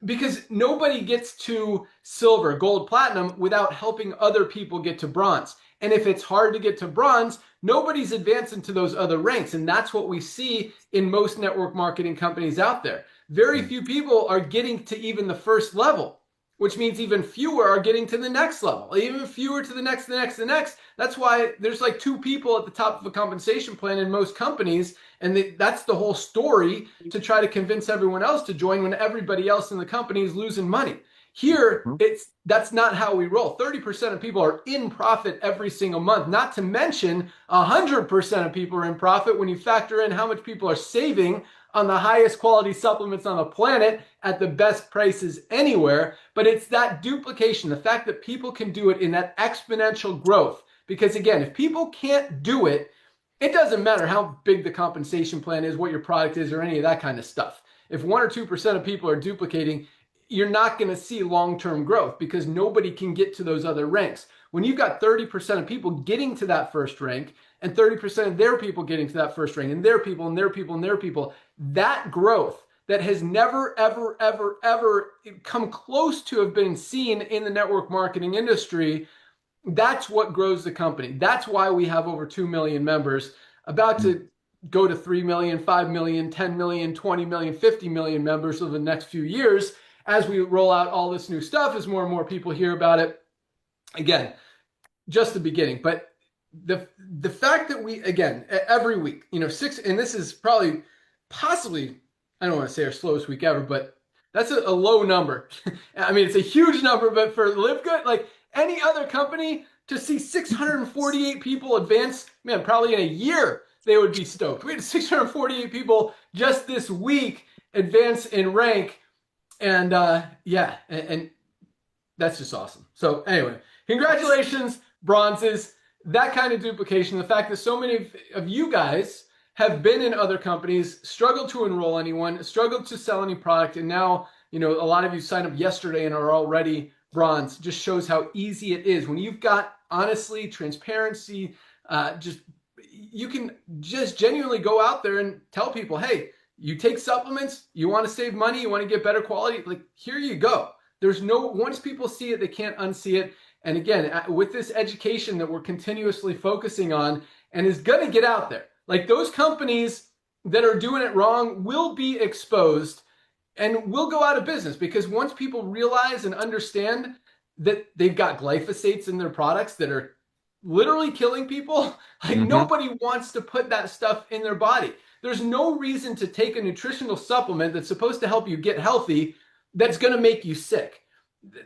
because nobody gets to silver, gold, platinum without helping other people get to bronze. And if it's hard to get to bronze, nobody's advancing to those other ranks. And that's what we see in most network marketing companies out there. Very few people are getting to even the first level, which means even fewer are getting to the next level, even fewer to the next, the next, the next. That's why there's like 2 people at the top of a compensation plan in most companies. And that's the whole story, to try to convince everyone else to join when everybody else in the company is losing money. Here, that's not how we roll. 30% of people are in profit every single month, not to mention 100% of people are in profit when you factor in how much people are saving on the highest quality supplements on the planet at the best prices anywhere. But it's that duplication, the fact that people can do it in that exponential growth. Because again, if people can't do it, it doesn't matter how big the compensation plan is, what your product is, or any of that kind of stuff. If 1 or 2% of people are duplicating, you're not going to see long-term growth, because nobody can get to those other ranks. When you've got 30% of people getting to that first rank, and 30% of their people getting to that first rank, and their people, and their people, and their people, that growth, that has never, ever, ever, ever come close to have been seen in the network marketing industry. That's what grows the company. That's why we have over 2 million members, about to go to 3 million, 5 million, 10 million, 20 million, 50 million members over the next few years as we roll out all this new stuff, as more and more people hear about it. Again, just the beginning. But the fact that we, again, every week, six, and this is probably possibly, I don't want to say our slowest week ever, but that's a low number. I mean, it's a huge number, but for Live Good, like any other company, to see 648 people advance, man, probably in a year, they would be stoked. We had 648 people just this week advance in rank. And yeah, and that's just awesome. So anyway, congratulations, bronzes. That kind of duplication, the fact that so many of you guys have been in other companies, struggled to enroll anyone, struggled to sell any product, and now, a lot of you signed up yesterday and are already bronze, just shows how easy it is. When you've got, honestly, transparency, you can just genuinely go out there and tell people, hey, you take supplements, you want to save money, you want to get better quality, like, here you go. Once people see it, they can't unsee it. And again, with this education that we're continuously focusing on and is going to get out there, like those companies that are doing it wrong will be exposed and will go out of business, because once people realize and understand that they've got glyphosates in their products that are literally killing people, like nobody wants to put that stuff in their body. There's no reason to take a nutritional supplement that's supposed to help you get healthy that's going to make you sick.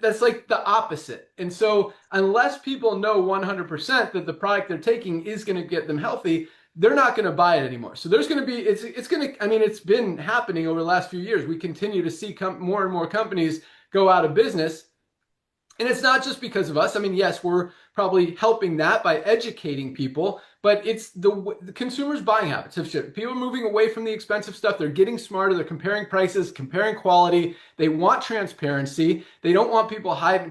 That's like the opposite. And so unless people know 100% that the product they're taking is going to get them healthy, they're not going to buy it anymore. So there's going to be, it's been happening over the last few years. We continue to see more and more companies go out of business. And it's not just because of us. I mean, yes, we're probably helping that by educating people, but it's the consumers' buying habits have shifted. People are moving away from the expensive stuff. They're getting smarter. They're comparing prices, comparing quality. They want transparency. They don't want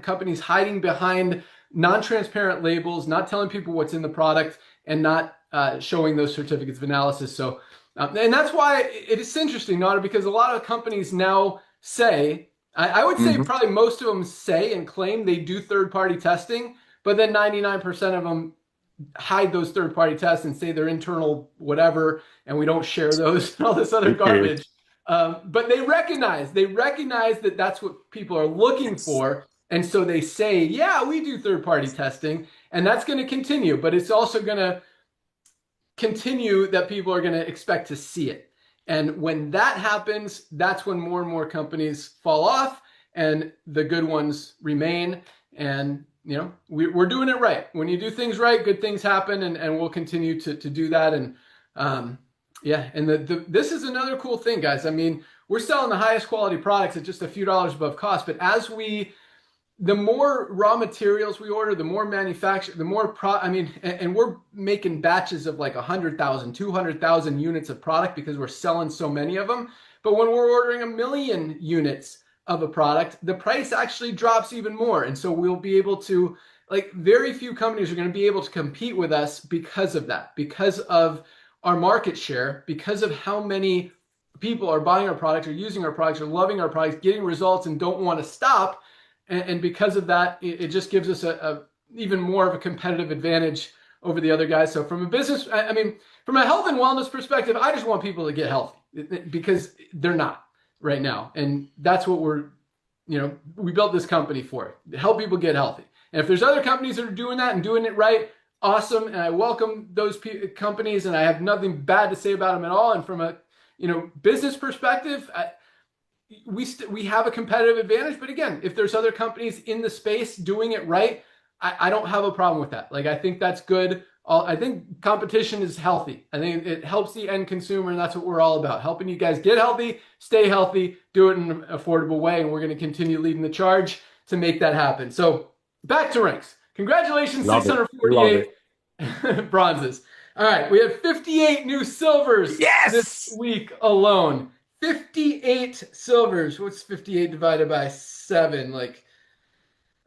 companies hiding behind non-transparent labels, not telling people what's in the product, and not showing those certificates of analysis. So, and that's why it is interesting, Nada, because a lot of companies now say, I would say probably most of them say and claim they do third-party testing, but then 99% of them hide those third-party tests and say they're internal whatever, and we don't share those and all this other garbage. But they recognize that that's what people are looking for, and so they say, yeah, we do third-party testing, and that's going to continue, but it's also going to continue that people are going to expect to see it. And when that happens, that's when more and more companies fall off and the good ones remain. And, we're doing it right. When you do things right, good things happen, and we'll continue to do that. And yeah, and this is another cool thing, guys. I mean, we're selling the highest quality products at just a few dollars above cost, but the more raw materials we order, the more manufacture, the more and we're making batches of like 100,000, 200,000 units of product because we're selling so many of them. But when we're ordering 1 million units of a product, the price actually drops even more. And so we'll be able to, like, very few companies are going to be able to compete with us because of that, because of our market share, because of how many people are buying our products, or using our products, or loving our products, getting results, and don't want to stop. And because of that, it just gives us a even more of a competitive advantage over the other guys. So from a business, from a health and wellness perspective, I just want people to get healthy, because they're not right now. And that's what we built this company for, to help people get healthy. And if there's other companies that are doing that and doing it right, awesome. And I welcome those companies, and I have nothing bad to say about them at all. And from a, business perspective, we have a competitive advantage. But again, if there's other companies in the space doing it right, I don't have a problem with that. Like, I think that's good. I think competition is healthy. I think it helps the end consumer, and that's what we're all about. Helping you guys get healthy, stay healthy, do it in an affordable way. And we're going to continue leading the charge to make that happen. So back to ranks. Congratulations, 648 bronzes. All right, we have 58 new silvers this week alone. 58 silvers. What's 58 divided by 7? Like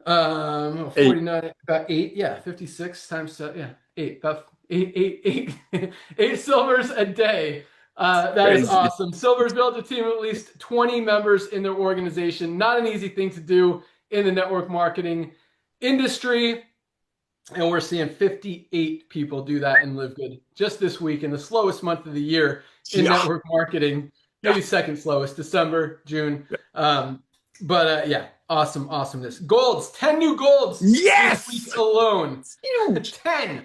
49, about 8. Yeah, 56 times 7. Yeah, 8. About 8 silvers a day That is awesome. Silver's built a team of at least 20 members in their organization. Not an easy thing to do in the network marketing industry. And we're seeing 58 people do that in Live Good just this week in the slowest month of the year in network marketing. Maybe second slowest, December, June. Yeah, awesomeness. Golds, 10 new golds this week alone. 10.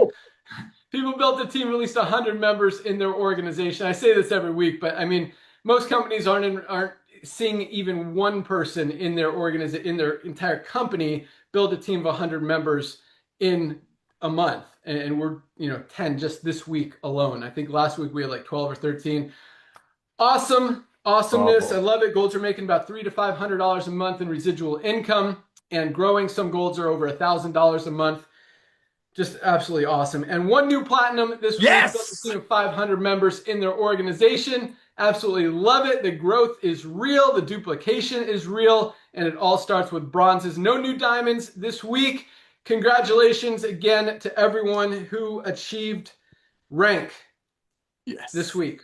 People built a team, released 100 members in their organization. I say this every week, but I mean, most companies aren't seeing even one person in their in their entire company build a team of 100 members in a month. And we're 10 just this week alone. I think last week we had like 12 or 13. Awesomeness. I love it. Golds are making about $300 to $500 a month in residual income and growing. Some golds are over $1,000 a month. Just absolutely awesome. And one new platinum this week, built a team of 500 members in their organization. Absolutely love it. The growth is real. The duplication is real. And it all starts with bronzes. No new diamonds this week. Congratulations again to everyone who achieved rank this week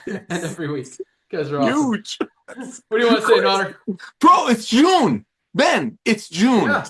and every week. You guys are awesome. Huge. What do you want to say, Nodder? Bro, it's June. Ben, it's June. Yeah.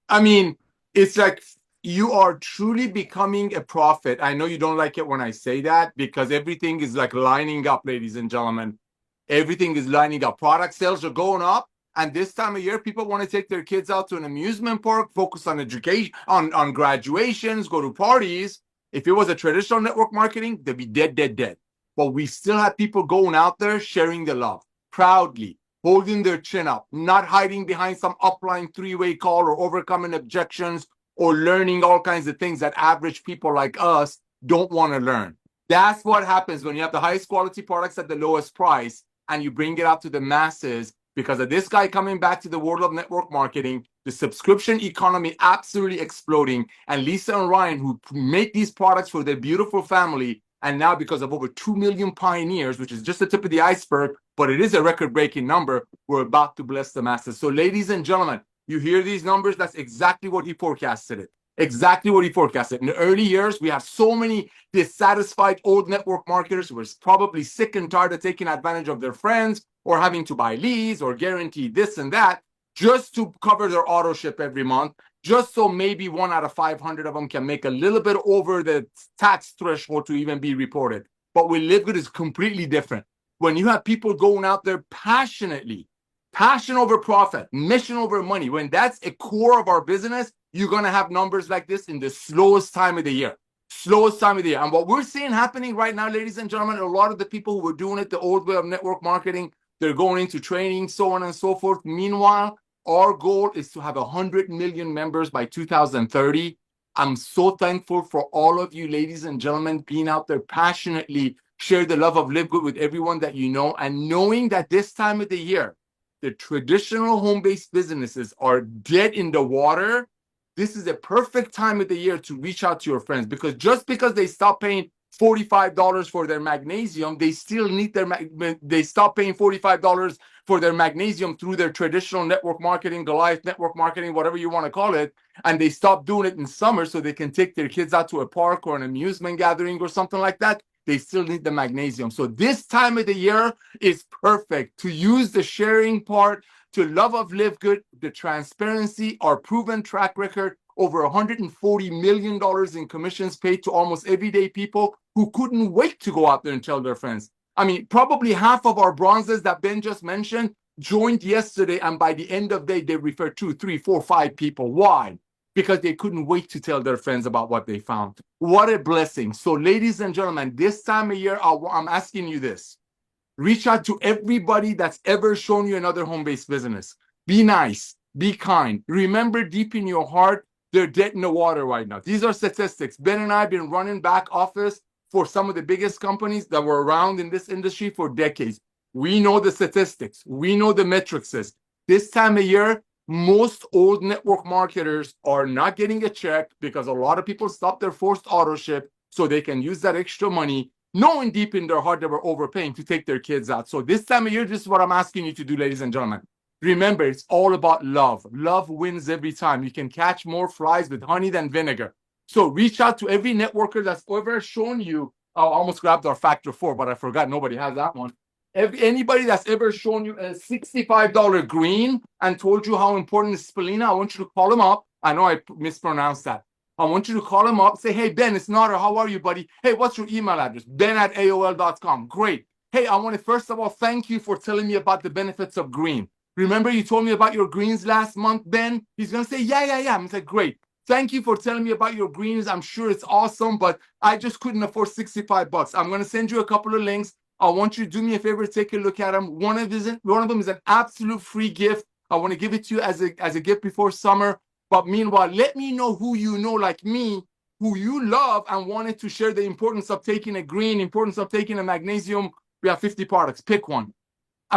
I mean, it's like you are truly becoming a prophet. I know you don't like it when I say that because everything is like lining up, ladies and gentlemen. Everything is lining up. Product sales are going up. And this time of year, people want to take their kids out to an amusement park, focus on education, on graduations, go to parties. If it was a traditional network marketing, they'd be dead. But we still have people going out there sharing the love, proudly, holding their chin up, not hiding behind some upline three-way call or overcoming objections or learning all kinds of things that average people like us don't want to learn. That's what happens when you have the highest quality products at the lowest price and you bring it out to the masses. Because of this guy coming back to the world of network marketing, the subscription economy absolutely exploding, and Lisa and Ryan, who make these products for their beautiful family, and now because of over 2 million pioneers, which is just the tip of the iceberg, but it is a record-breaking number, we're about to bless the masses. So ladies and gentlemen, you hear these numbers, that's exactly what he forecasted it. Exactly what he forecasted. In the early years, we have so many dissatisfied old network marketers who were probably sick and tired of taking advantage of their friends or having to buy leads or guarantee this and that just to cover their auto ship every month, just so maybe 1 out of 500 of them can make a little bit over the tax threshold to even be reported. But with Live Good is completely different. When you have people going out there passionately, passion over profit, mission over money, when that's a core of our business, you're going to have numbers like this in the slowest time of the year. Slowest time of the year. And what we're seeing happening right now, ladies and gentlemen, a lot of the people who were doing it the old way of network marketing, they're going into training, so on and so forth. Meanwhile, our goal is to have 100 million members by 2030. I'm so thankful for all of you, ladies and gentlemen, being out there passionately, share the love of Live Good with everyone that you know, and knowing that this time of the year, the traditional home-based businesses are dead in the water. This is a perfect time of the year to reach out to your friends, because just because they stop paying $45 for their magnesium, they still need they stop paying $45 for their magnesium through their traditional network marketing, Goliath network marketing, whatever you want to call it, and they stop doing it in summer so they can take their kids out to a park or an amusement gathering or something like that. They still need the magnesium. So this time of the year is perfect to use the sharing part, to love of Live Good, the transparency, our proven track record, over $140 million in commissions paid to almost everyday people who couldn't wait to go out there and tell their friends. I mean, probably half of our bronzes that Ben just mentioned joined yesterday, and by the end of the day, they referred 2, 3, 4, 5 people. Why? Because they couldn't wait to tell their friends about what they found. What a blessing. So ladies and gentlemen, this time of year, I'm asking you this. Reach out to everybody that's ever shown you another home-based business. Be nice. Be kind. Remember deep in your heart, they're dead in the water right now. These are statistics. Ben and I have been running back office for some of the biggest companies that were around in this industry for decades. We know the statistics. We know the metrics. This time of year, most old network marketers are not getting a check because a lot of people stop their forced auto ship so they can use that extra money, knowing deep in their heart they were overpaying to take their kids out. So this time of year, this is what I'm asking you to do, ladies and gentlemen. Remember, it's all about love. Love wins every time. You can catch more flies with honey than vinegar. So reach out to every networker that's ever shown you I almost grabbed our factor 4, but I forgot nobody has that one. Anybody that's ever shown you a $65 green and told you how important is spirulina, I want you to call them up. I know I mispronounced that. I want you to call them up. Say, hey, Ben, it's Nader. How are you, buddy? Hey, what's your email address? Ben@AOL.com. Great. Hey, I want to first of all thank you for telling me about the benefits of green. Remember you told me about your greens last month, Ben? He's going to say, yeah. I'm like, great. Thank you for telling me about your greens. I'm sure it's awesome, but I just couldn't afford $65. I'm going to send you a couple of links. I want you to do me a favor, take a look at them. One of them is an absolute free gift. I want to give it to you as a gift before summer. But meanwhile, let me know who you know like me, who you love and wanted to share the importance of taking a green, importance of taking a magnesium. We have 50 products. Pick one.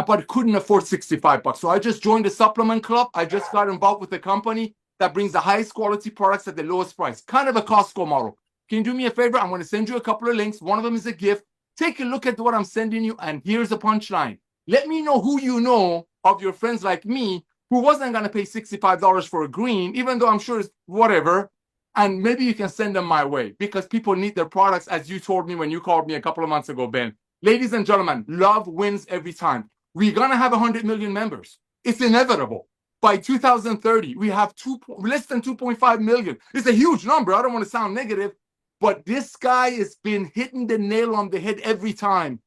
But couldn't afford $65. So I just joined the supplement club. I just got involved with a company that brings the highest quality products at the lowest price. Kind of a Costco model. Can you do me a favor? I'm going to send you a couple of links. One of them is a gift. Take a look at what I'm sending you, and here's the punchline. Let me know who you know of your friends like me who wasn't going to pay $65 for a green, even though I'm sure it's whatever, and maybe you can send them my way because people need their products, as you told me when you called me a couple of months ago, Ben. Ladies and gentlemen, love wins every time. We're going to have 100 million members. It's inevitable. By 2030, we have less than 2.5 million. It's a huge number. I don't want to sound negative, but this guy has been hitting the nail on the head every time,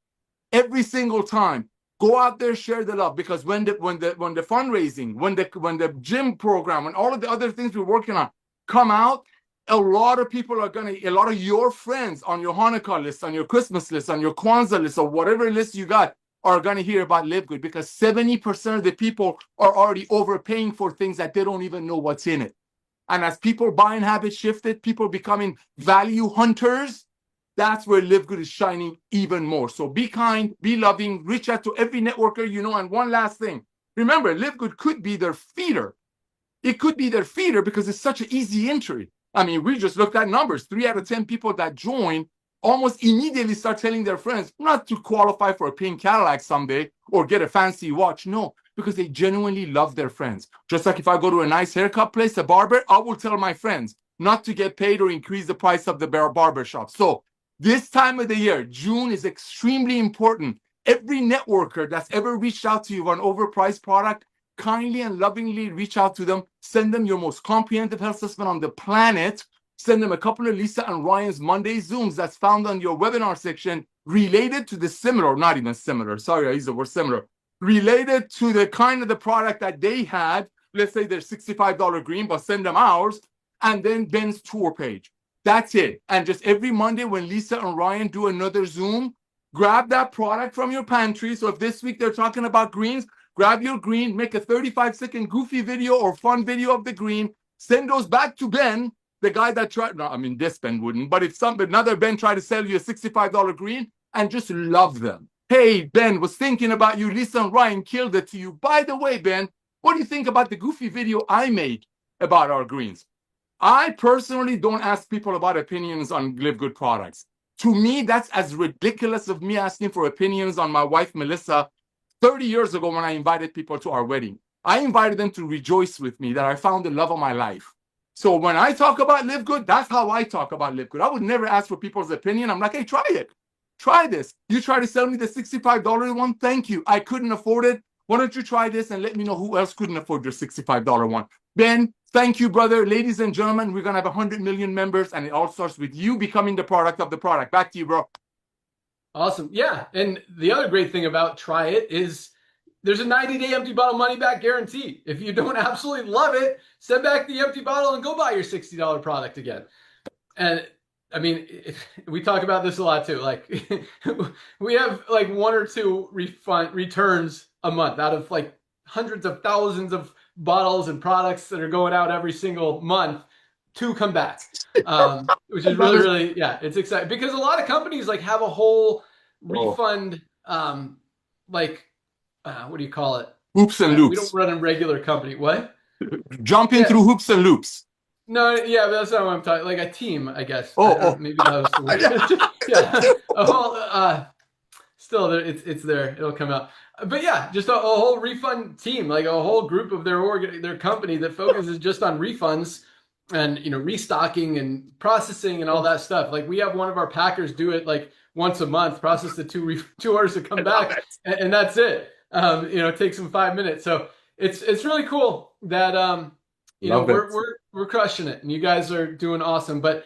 every single time. Go out there, share the love, because when the fundraising, when the gym program, and all of the other things we're working on come out, a lot of your friends on your Hanukkah list, on your Christmas list, on your Kwanzaa list, or whatever list you got, are going to hear about Live Good, because 70% of the people are already overpaying for things that they don't even know what's in it. And as people buying habits shifted, people becoming value hunters, that's where Live Good is shining even more. So be kind, be loving, reach out to every networker you know. And one last thing, remember, Live Good could be their feeder. It could be their feeder because it's such an easy entry. I mean, we just looked at numbers. 3 out of 10 people that join almost immediately start telling their friends not to qualify for a pink Cadillac someday or get a fancy watch. No, because they genuinely love their friends. Just like if I go to a nice haircut place, a barber, I will tell my friends not to get paid or increase the price of the barber shop. So this time of the year, June, is extremely important. Every networker that's ever reached out to you on an overpriced product, kindly and lovingly reach out to them. Send them your most comprehensive health assessment on the planet. Send them a couple of Lisa and Ryan's Monday Zooms that's found on your webinar section related to the similar, not even similar, sorry, I used the word similar, related to the kind of the product that they had. Let's say they're $65 green, but send them ours, and then Ben's tour page. That's it. And just every Monday when Lisa and Ryan do another Zoom, grab that product from your pantry. So if this week they're talking about greens, grab your green, make a 35-second goofy video or fun video of the green, send those back to Ben, the guy that tried, no, I mean, this Ben wouldn't, but if another Ben tried to sell you a $65 green, and just love them. Hey, Ben, was thinking about you. Lisa and Ryan killed it to you. By the way, Ben, what do you think about the goofy video I made about our greens? I personally don't ask people about opinions on Live Good products. To me, that's as ridiculous of me asking for opinions on my wife, Melissa, 30 years ago when I invited people to our wedding. I invited them to rejoice with me that I found the love of my life. So when I talk about Live Good, that's how I talk about Live Good. I would never ask for people's opinion. I'm like, hey, try it. Try this. You try to sell me the $65 one? Thank you. I couldn't afford it. Why don't you try this and let me know who else couldn't afford your $65 one? Ben, thank you, brother. Ladies and gentlemen, we're going to have 100 million members, and it all starts with you becoming the product of the product. Back to you, bro. Awesome. Yeah. And the other great thing about Try It is there's a 90-day empty bottle money back guarantee. If you don't absolutely love it, send back the empty bottle and go buy your $60 product again. And I mean, we talk about this a lot too. Like we have like 1 or 2 returns a month out of like hundreds of thousands of bottles and products that are going out every single month. 2 come back, which is really, yeah, it's exciting because a lot of companies like have a whole refund, what do you call it? Hoops and loops. We don't run a regular company. What? Jumping through hoops and loops. No, yeah, but that's not what I'm talking. Like a team, I guess. Maybe that was the word. Yeah. Still, it's there. It'll come out. But yeah, just a whole refund team, like a whole group of their company that focuses just on refunds and restocking and processing and all that stuff. Like we have one of our packers do it like once a month, process the two orders to come back, and that's it. It takes them 5 minutes. So it's really cool that we're crushing it, and you guys are doing awesome. But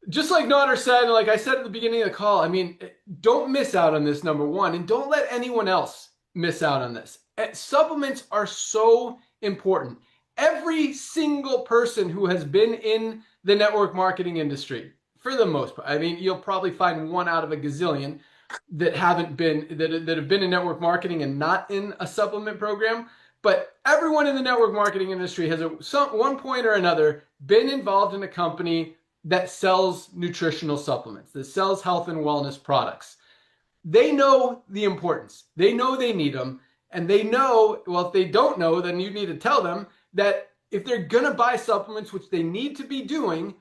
just like Nader said, and like I said at the beginning of the call, I mean, don't miss out on this, number one, and don't let anyone else miss out on this. Supplements are so important. Every single person who has been in the network marketing industry, for the most part, I mean, you'll probably find one out of a gazillion that have been in network marketing and not in a supplement program. But everyone in the network marketing industry has at one point or another been involved in a company that sells nutritional supplements, that sells health and wellness products. They know the importance. They know they need them. And they know, well, if they don't know, then you need to tell them that if they're going to buy supplements, which they need to be doing,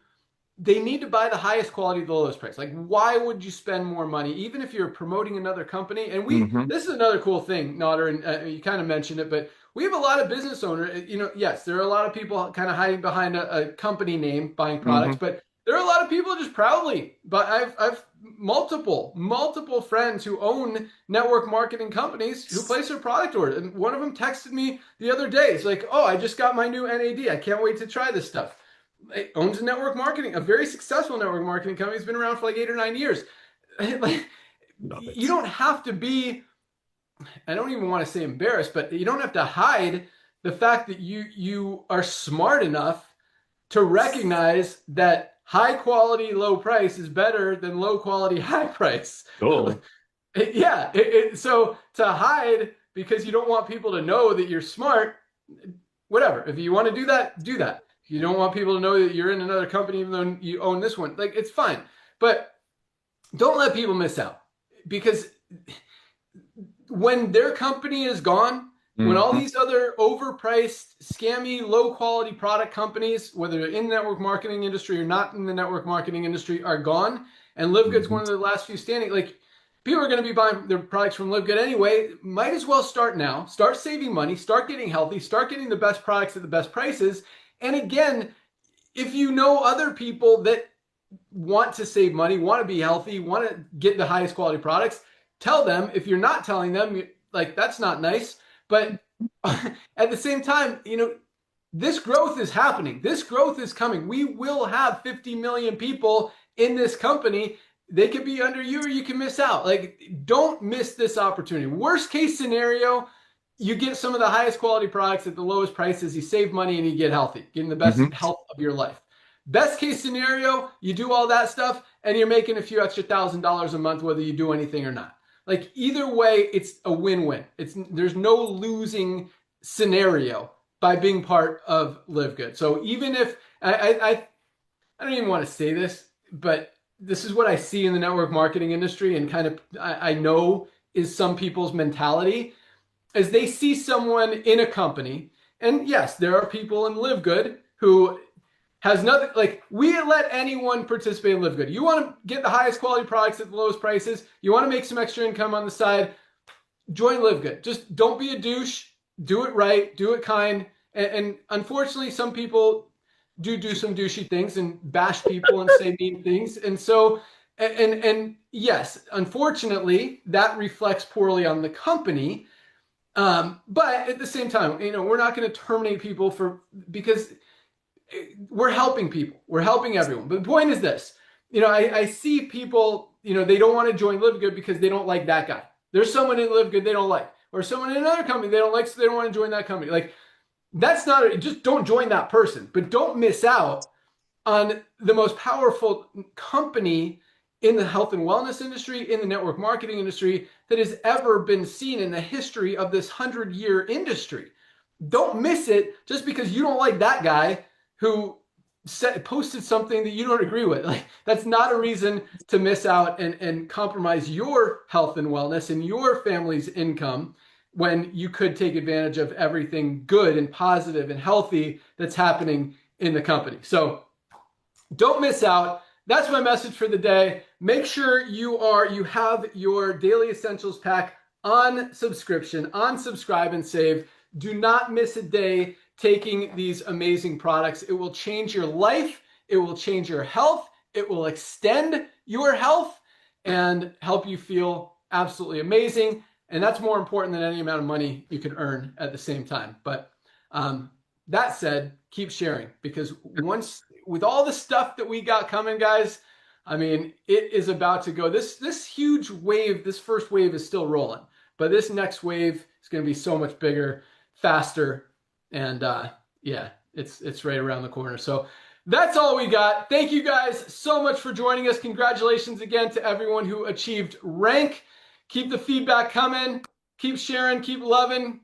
they need to buy the highest quality, the lowest price. Like, why would you spend more money, even if you're promoting another company? And this is another cool thing, Nader, and you kind of mentioned it, but we have a lot of business owners. Yes, there are a lot of people kind of hiding behind a company name buying products, but there are a lot of people just proudly. But I've multiple friends who own network marketing companies who place their product order. And one of them texted me the other day. It's like, oh, I just got my new NAD. I can't wait to try this stuff. It owns a network marketing, a very successful network marketing company. It's been around for like 8 or 9 years. You don't have to be, I don't even want to say embarrassed, but you don't have to hide the fact that you are smart enough to recognize that high quality, low price is better than low quality, high price. Cool. Yeah. So to hide because you don't want people to know that you're smart, whatever. If you want to do that, do that. If you don't want people to know that you're in another company, even though you own this one, like, it's fine. But don't let people miss out, because when their company is gone, when all these other overpriced, scammy, low-quality product companies, whether they're in the network marketing industry or not in the network marketing industry, are gone, and Live Good's one of the last few standing, like, people are going to be buying their products from Live Good anyway. Might as well start now. Start saving money. Start getting healthy. Start getting the best products at the best prices. And again, if you know other people that want to save money, want to be healthy, want to get the highest quality products, tell them. If you're not telling them, like, that's not nice. But at the same time, this growth is happening. This growth is coming. We will have 50 million people in this company. They could be under you, or you can miss out. Like, don't miss this opportunity. Worst case scenario, you get some of the highest quality products at the lowest prices. You save money and you get healthy, getting the best health of your life. Best case scenario, you do all that stuff and you're making a few extra $1,000 a month, whether you do anything or not. Like, either way, it's a win-win. There's no losing scenario by being part of Live Good. So even if I don't even want to say this, but this is what I see in the network marketing industry, and kind of I know is some people's mentality, as they see someone in a company, and yes, there are people in Live Good who has nothing, like, we let anyone participate in Live Good. You want to get the highest quality products at the lowest prices, you want to make some extra income on the side, join Live Good. Just don't be a douche, do it right, do it kind. And unfortunately, some people do some douchey things and bash people and say mean things. And so, and yes, unfortunately, that reflects poorly on the company. But at the same time, we're not going to terminate people because we're helping people. We're helping everyone. But the point is this, I see people, they don't want to join Live Good because they don't like that guy. There's someone in Live Good they don't like, or someone in another company they don't like, so they don't want to join that company. Like, that's not, just don't join that person, but don't miss out on the most powerful company in the health and wellness industry, in the network marketing industry, that has ever been seen in the history of this 100-year industry. Don't miss it just because you don't like that guy who posted something that you don't agree with. Like, that's not a reason to miss out and compromise your health and wellness and your family's income, when you could take advantage of everything good and positive and healthy that's happening in the company. So don't miss out. That's my message for the day. Make sure you have your Daily Essentials pack on subscription, on Subscribe and Save. Do not miss a day taking these amazing products. It will change your life. It will change your health. It will extend your health. and help you feel absolutely amazing. And that's more important than any amount of money you could earn at the same time. But that said, keep sharing, because once with all the stuff that we got coming, guys, I mean, it is about to go. This huge wave, this first wave is still rolling, but this next wave is going to be so much bigger, faster, and yeah, it's right around the corner. So that's all we got. Thank you guys so much for joining us. Congratulations again to everyone who achieved rank. Keep the feedback coming. Keep sharing. Keep loving.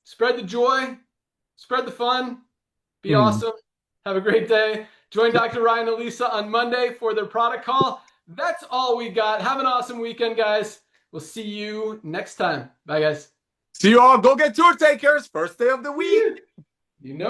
Spread the joy. Spread the fun. Be awesome. Have a great day. Join Dr. Ryan and Lisa on Monday for their product call. That's all we got. Have an awesome weekend, guys. We'll see you next time. Bye, guys. See you all. Go get tour takers. First day of the week. You know.